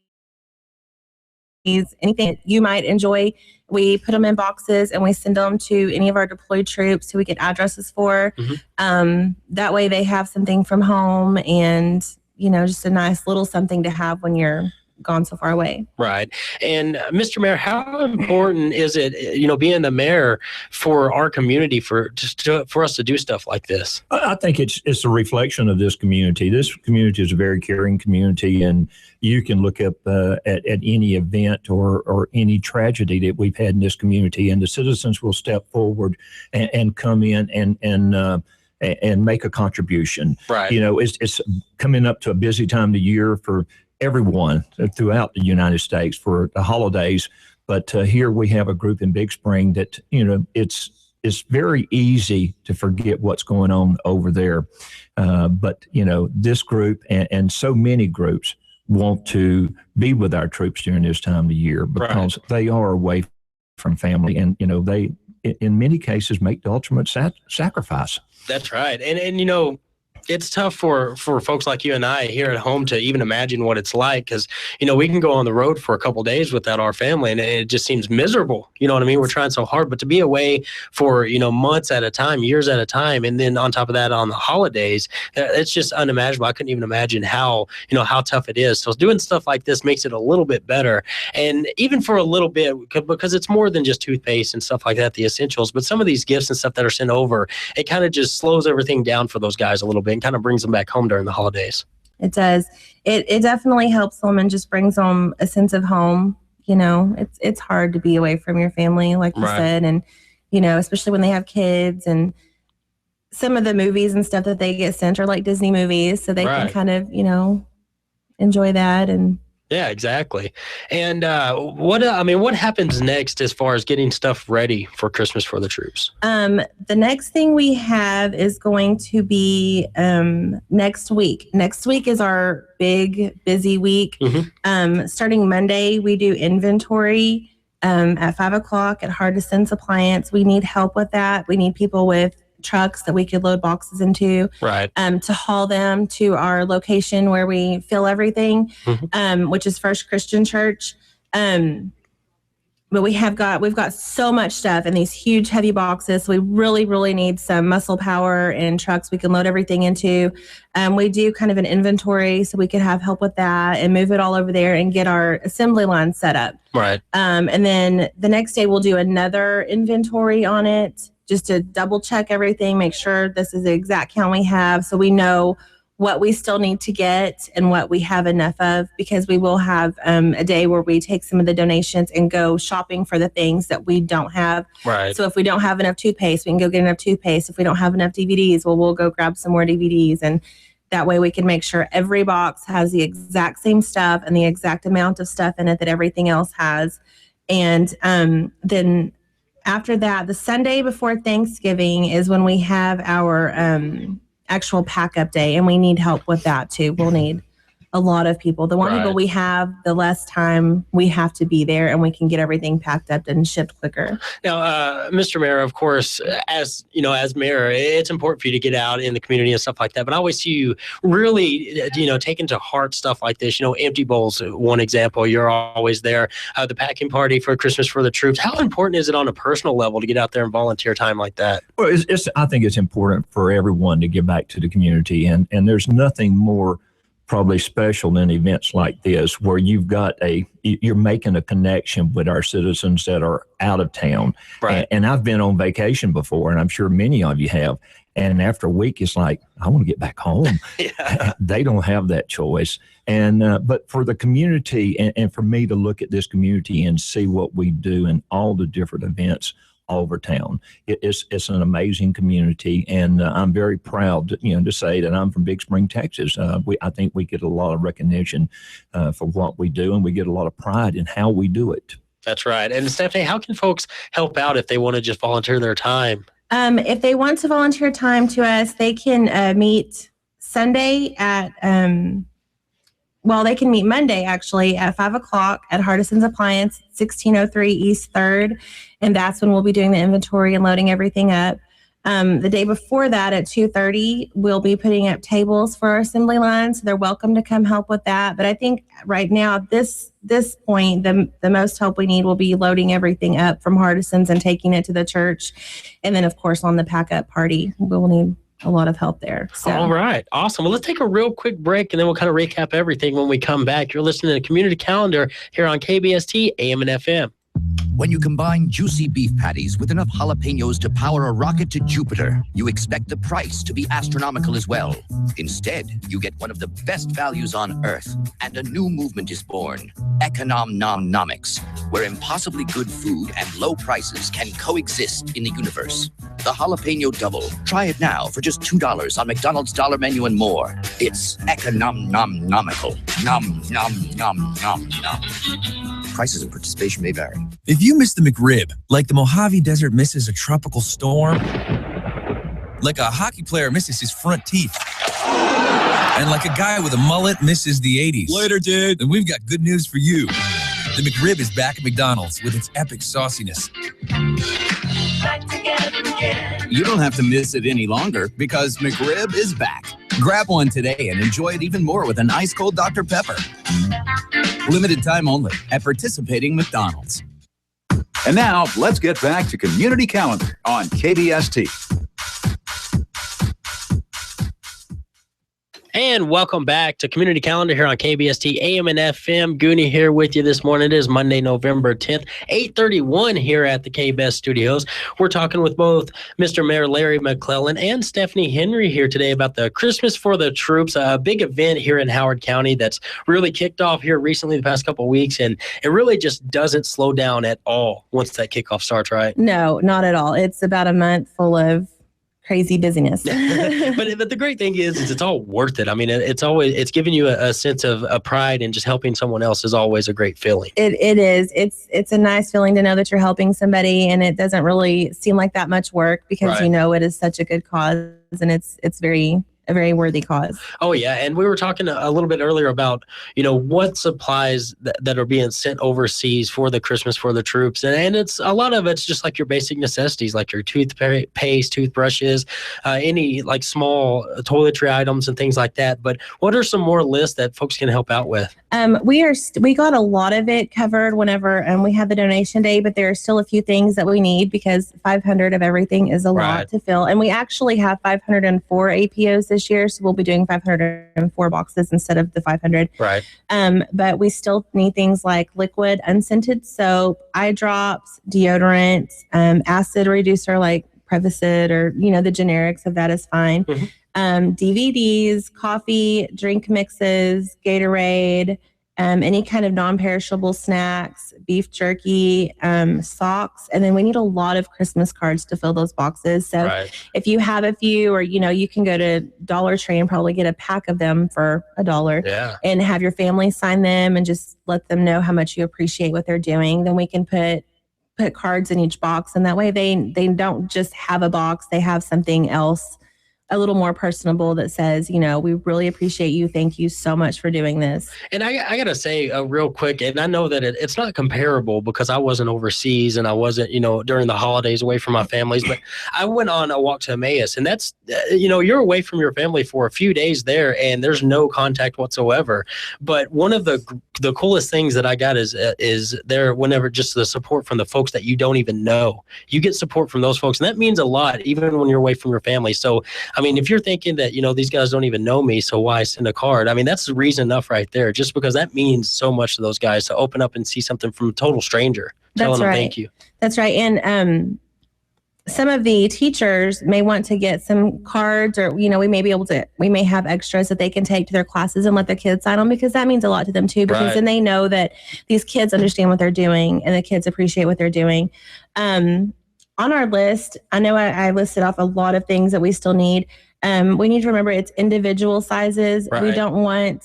anything that you might enjoy. We put them in boxes and we send them to any of our deployed troops who we get addresses for. Mm-hmm. That way they have something from home and, just a nice little something to have when you're gone so far away. Right. And Mr. Mayor, how important is it, being the mayor for our community for us to do stuff like this? I think it's a reflection of this community. This community is a very caring community, and you can look up at any event or any tragedy that we've had in this community, and the citizens will step forward and come in and make a contribution. Right. It's coming up to a busy time of the year for everyone throughout the United States for the holidays. But here we have a group in Big Spring that, it's very easy to forget what's going on over there. But this group and so many groups want to be with our troops during this time of year because they are away from family, and they in many cases make the ultimate sacrifice. That's right. And it's tough for folks like you and I here at home to even imagine what it's like, because, we can go on the road for a couple of days without our family and it just seems miserable. You know what I mean? We're trying so hard, but to be away for, months at a time, years at a time, and then on top of that on the holidays, it's just unimaginable. I couldn't even imagine how tough it is. So doing stuff like this makes it a little bit better. And even for a little bit, because it's more than just toothpaste and stuff like that, the essentials, but some of these gifts and stuff that are sent over, it kind of just slows everything down for those guys a little bit and kind of brings them back home during the holidays. It does. It definitely helps them and just brings them a sense of home. It's hard to be away from your family, like you said, and especially when they have kids, and some of the movies and stuff that they get sent are like Disney movies, so they can kind of enjoy that. And yeah, exactly. And what happens next as far as getting stuff ready for Christmas for the troops? The next thing we have is going to be next week. Next week is our big, busy week. Starting Monday, we do inventory at 5 o'clock at Hardison Appliance. We need help with that. We need people with trucks that we could load boxes into, to haul them to our location where we fill everything, which is First Christian Church. But we've got so much stuff in these huge heavy boxes. So we really, really need some muscle power and trucks we can load everything into. We do kind of an inventory so we could have help with that and move it all over there and get our assembly line set up. And then the next day we'll do another inventory on it, just to double check everything, make sure this is the exact count we have, so we know what we still need to get and what we have enough of, because we will have a day where we take some of the donations and go shopping for the things that we don't have. So if we don't have enough toothpaste, we can go get enough toothpaste. If we don't have enough DVDs, we'll go grab some more DVDs. And that way we can make sure every box has the exact same stuff and the exact amount of stuff in it that everything else has. And then after that, the Sunday before Thanksgiving is when we have our actual pack-up day, and we need help with that too. We'll need a lot of people. The more people we have, the less time we have to be there, and we can get everything packed up and shipped quicker. Now, Mr. Mayor, of course, as mayor, it's important for you to get out in the community and stuff like that. But I always see you really, taking to heart stuff like this. Empty bowls, one example. You're always there. The packing party for Christmas for the troops. How important is it on a personal level to get out there and volunteer time like that? Well, I think it's important for everyone to give back to the community, and there's nothing more probably special than events like this, where you're making a connection with our citizens that are out of town. And I've been on vacation before, and I'm sure many of you have. And after a week, it's like, I want to get back home. They don't have that choice. And but for the community, and for me to look at this community and see what we do in all the different events all over town, it's an amazing community, and I'm very proud to say that I'm from Big Spring, Texas. I think we get a lot of recognition for what we do, and we get a lot of pride in how we do it. That's right. And Stephanie, how can folks help out if they want to just volunteer their time? If they want to volunteer time to us, they can meet Sunday at they can meet Monday actually at 5 o'clock at Hardison's Appliance, 1603 East 3rd. And that's when we'll be doing the inventory and loading everything up. The day before that at 2:30, we'll be putting up tables for our assembly line. So they're welcome to come help with that. But I think right now at this point, the most help we need will be loading everything up from Hardison's and taking it to the church. And then of course on the pack up party, we'll need a lot of help there. So. All right. Awesome. Well, let's take a real quick break, and then we'll kind of recap everything when we come back. You're listening to Community Calendar here on KBST AM and FM. When you combine juicy beef patties with enough jalapenos to power a rocket to Jupiter, you expect the price to be astronomical as well. Instead, you get one of the best values on Earth, and a new movement is born, Economnomics, where impossibly good food and low prices can coexist in the universe. The Jalapeno Double. Try it now for just $2 on McDonald's Dollar Menu and more. It's Economnomical. Nom, nom, nom, nom, nom. Prices and participation may vary. If you miss the McRib, like the Mojave Desert misses a tropical storm, like a hockey player misses his front teeth, And like a guy with a mullet misses the 80s. Later, dude. Then we've got good news for you. The McRib is back at McDonald's with its epic sauciness. Back together again. You don't have to miss it any longer because McRib is back. Grab one today and enjoy it even more with an ice cold Dr. Pepper. Limited time only at participating McDonald's. And now, let's get back to Community Calendar on KBST. And welcome back to Community Calendar here on KBST AM and FM. Gooney here with you this morning. It is Monday, November 10th, 8:31 here at the KBS studios. We're talking with both Mr. Mayor Larry McClellan and Stephanie Henry here today about the Christmas for the Troops, a big event here in Howard County that's really kicked off here recently the past couple of weeks, and it really just doesn't slow down at all once that kickoff starts, right? No, not at all. It's about a month full of crazy busyness. but the great thing is it's all worth it. I mean, it's giving you a sense of a pride, and just helping someone else is always a great feeling. It is. It's a nice feeling to know that you're helping somebody, and it doesn't really seem like that much work because Right. you know it is such a good cause, and it's a very worthy cause. Oh, yeah. And we were talking a little bit earlier about, what supplies that are being sent overseas for the Christmas for the Troops. And it's a lot of it's just like your basic necessities, like your toothpaste, toothbrushes, any like small toiletry items and things like that. But what are some more lists that folks can help out with? We got a lot of it covered whenever we had the donation day, but there are still a few things that we need because 500 of everything is a lot to fill. And we actually have 504 APOs this year, so we'll be doing 504 boxes instead of the 500. Right. But we still need things like liquid unscented soap, eye drops, deodorant, acid reducer like Prevacid or the generics of that is fine. DVDs, coffee, drink mixes, Gatorade, any kind of non-perishable snacks, beef jerky, socks, and then we need a lot of Christmas cards to fill those boxes. So if you have a few, or you can go to Dollar Tree and probably get a pack of them for $1 and have your family sign them and just let them know how much you appreciate what they're doing. Then we can put cards in each box, and that way they don't just have a box, they have something else a little more personable that says, we really appreciate you. Thank you so much for doing this. And I got to say real quick, and I know that it's not comparable because I wasn't overseas and I wasn't, during the holidays away from my families, but I went on a walk to Emmaus, and that's, you're away from your family for a few days there and there's no contact whatsoever. But one of the coolest things that I got is there whenever just the support from the folks that you don't even know. You get support from those folks, and that means a lot even when you're away from your family. So I mean, if you're thinking that, these guys don't even know me, so why send a card? I mean, that's reason enough right there, just because that means so much to those guys to open up and see something from a total stranger. Telling them thank you. That's right. And some of the teachers may want to get some cards, or, we may have extras that they can take to their classes and let their kids sign them, because that means a lot to them too, because then they know that these kids understand what they're doing and the kids appreciate what they're doing. On our list, I know I listed off a lot of things that we still need. We need to remember it's individual sizes. We don't want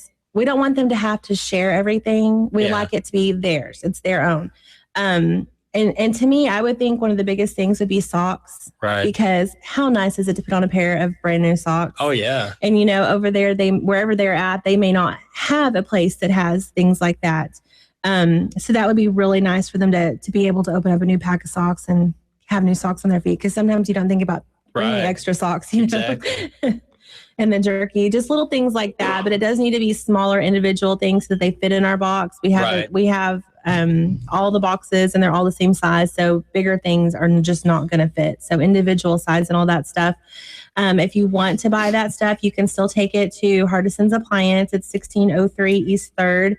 them to have to share everything. We like it to be theirs. It's their own. And to me, I would think one of the biggest things would be socks. Right. Because how nice is it to put on a pair of brand new socks? Oh, yeah. And, over there, wherever they're at, they may not have a place that has things like that. So that would be really nice for them to be able to open up a new pack of socks and have new socks on their feet, because sometimes you don't think about bringing extra socks, Exactly. And the jerky, just little things like that. But it does need to be smaller individual things so that they fit in our box. We have all the boxes and they're all the same size, so bigger things are just not going to fit. So individual size and all that stuff. If you want to buy that stuff, you can still take it to Hardison's Appliance. It's 1603 East 3rd.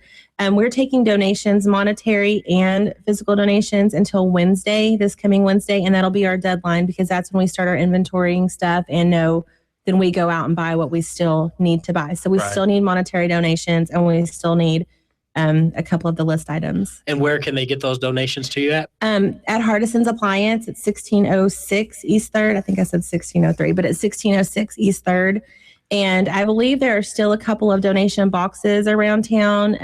We're taking donations, monetary and physical donations, until this coming Wednesday, and that'll be our deadline, because that's when we start our inventorying stuff and then we go out and buy what we still need to buy. So we still need monetary donations, and we still need a couple of the list items. And where can they get those donations to you at? At Hardison's Appliance at 1606 East 3rd. I think I said 1603, but it's 1606 East 3rd. And I believe there are still a couple of donation boxes around town.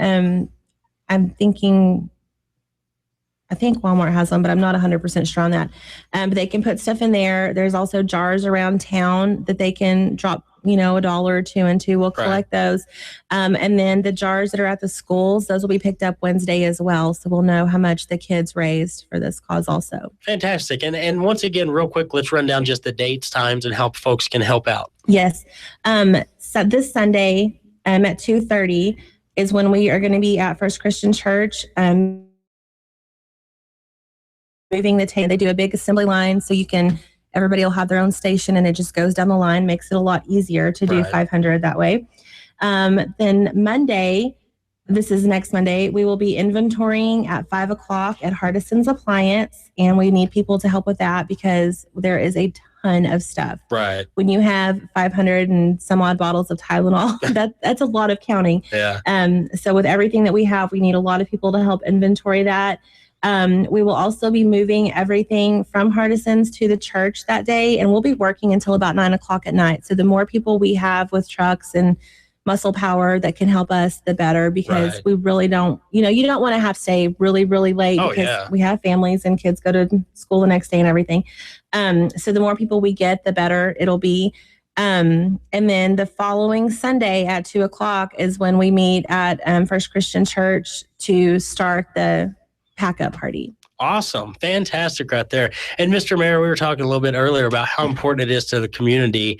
I think Walmart has them, but I'm not 100% sure on that. But they can put stuff in there. There's also jars around town that they can drop $1 or $2 and $2. We'll collect those. And then the jars that are at the schools, those will be picked up Wednesday as well. So we'll know how much the kids raised for this cause also. Fantastic. And once again, real quick, let's run down just the dates, times, and how folks can help out. Yes. So this Sunday at 2:30 is when we are going to be at First Christian Church. Moving the tank. They do a big assembly line so everybody will have their own station, and it just goes down the line, makes it a lot easier to do 500 that way. Then Monday, this is next Monday, we will be inventorying at 5 o'clock at Hardison's Appliance, and we need people to help with that because there is a ton of stuff. Right. When you have 500 and some odd bottles of Tylenol, that's a lot of counting. Yeah. So with everything that we have, we need a lot of people to help inventory that. We will also be moving everything from Hardison's to the church that day, and we'll be working until about 9 o'clock at night. So the more people we have with trucks and muscle power that can help us, the better, because we really don't, you don't want to have to stay really, really late because we have families and kids go to school the next day and everything. So the more people we get, the better it'll be. And then the following Sunday at 2 o'clock is when we meet at First Christian Church to start the pack-up party. Awesome. Fantastic right there. And Mr. Mayor, we were talking a little bit earlier about how important it is to the community.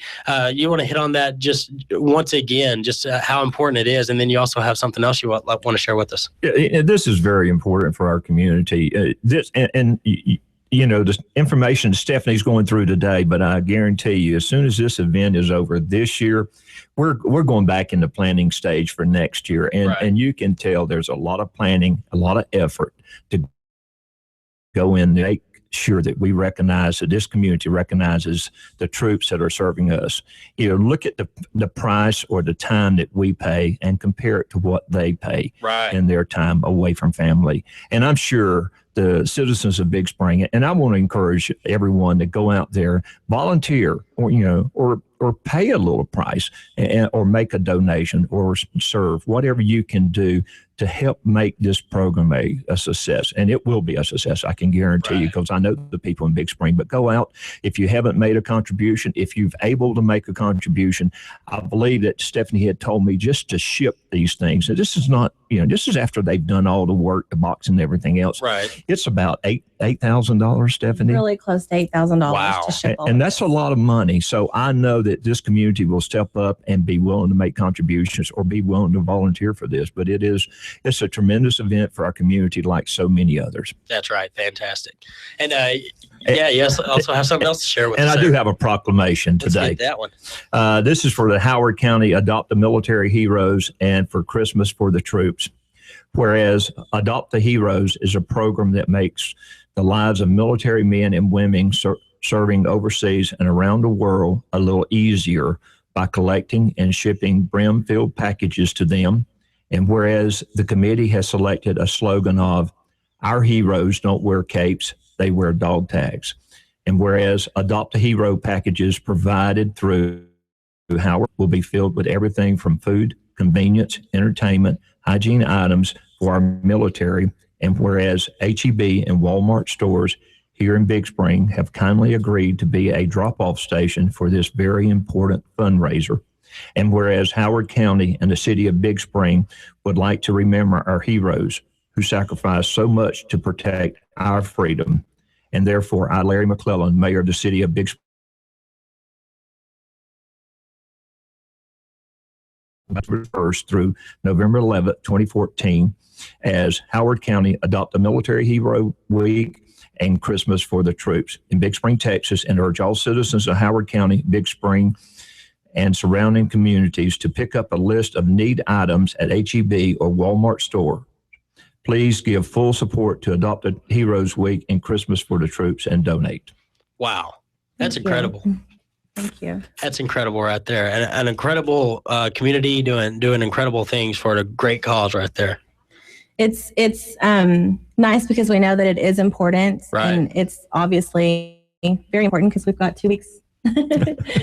You want to hit on that just once again, just how important it is. And then you also have something else you want to share with us. Yeah, this is very important for our community. The information Stephanie's going through today, but I guarantee you, as soon as this event is over this year, we're going back in the planning stage for next year. And you can tell there's a lot of planning, a lot of effort to go in and make sure that we recognize that this community recognizes the troops that are serving us. Look at the price or the time that we pay and compare it to what they pay in their time away from family. And I'm sure the citizens of Big Spring, and I want to encourage everyone to go out there, volunteer, or pay a little price, or make a donation, or serve, whatever you can do to help make this program a success. And it will be a success, I can guarantee you, because I know the people in Big Spring. But go out, if you haven't made a contribution, if you've able to make a contribution. I believe that Stephanie had told me just to ship these things. And this is not, this is after they've done all the work, the box and everything else. Right. It's about $8,000, Stephanie. Really close to $8,000 to ship all and that's a lot of money. So I know that this community will step up and be willing to make contributions or be willing to volunteer for this. But it's a tremendous event for our community, like so many others. That's right. Fantastic. And yes, also have something else to share with us. And I do have a proclamation today. Let's get that one. This is for the Howard County Adopt the Military Heroes and for Christmas for the Troops. Whereas Adopt the Heroes is a program that makes the lives of military men and women serving overseas and around the world a little easier by collecting and shipping brim-filled packages to them. And whereas the committee has selected a slogan of, "Our heroes don't wear capes, they wear dog tags." And whereas Adopt a Hero packages provided through Howard will be filled with everything from food, convenience, entertainment, hygiene items for our military. And whereas H-E-B and Walmart stores here in Big Spring have kindly agreed to be a drop-off station for this very important fundraiser. And whereas Howard County and the city of Big Spring would like to remember our heroes who sacrificed so much to protect our freedom. And therefore, I, Larry McClellan, Mayor of the city of Big Spring, first through November 11th, 2014, as Howard County Adopt a Military Hero Week and Christmas for the Troops in Big Spring, Texas, and urge all citizens of Howard County, Big Spring, and surrounding communities to pick up a list of need items at H-E-B or Walmart store. Please give full support to Adopt a Heroes Week and Christmas for the Troops and donate. Wow. That's incredible. Thank you. That's incredible right there. An incredible community doing incredible things for a great cause right there. It's nice because we know that it is important. Right. And it's obviously very important because we've got 2 weeks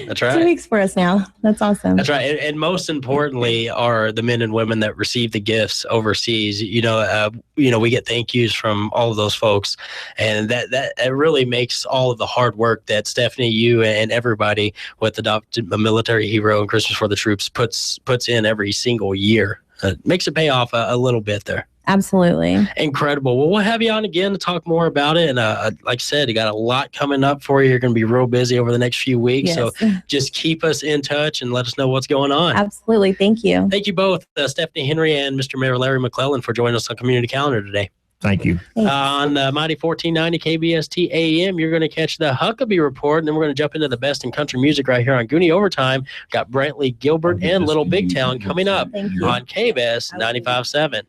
That's right. 2 weeks for us now. That's awesome. That's right. And most importantly are the men and women that receive the gifts overseas. We get thank yous from all of those folks. And that really makes all of the hard work that Stephanie, you, and everybody with Adopted a Military Hero and Christmas for the Troops puts in every single year. Makes it pay off a little bit there. Absolutely. Incredible. Well, we'll have you on again to talk more about it. And like I said, you got a lot coming up for you. You're going to be real busy over the next few weeks. Yes. So just keep us in touch and let us know what's going on. Absolutely. Thank you. Thank you both, Stephanie Henry and Mr. Mayor Larry McClellan, for joining us on Community Calendar today. Thank you. On Mighty 1490 KBST AM, you're going to catch the Huckabee Report, and then we're going to jump into the best in country music right here on Gooney Overtime. Got Brantley Gilbert and Little Big Town coming up on KBS 95.7.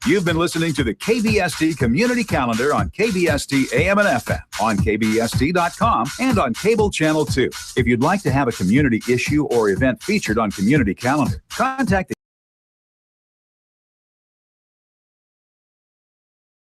You've been listening to the KBST Community Calendar on KBST AM and FM, on KBST.com, and on Cable Channel 2. If you'd like to have a community issue or event featured on Community Calendar, contact the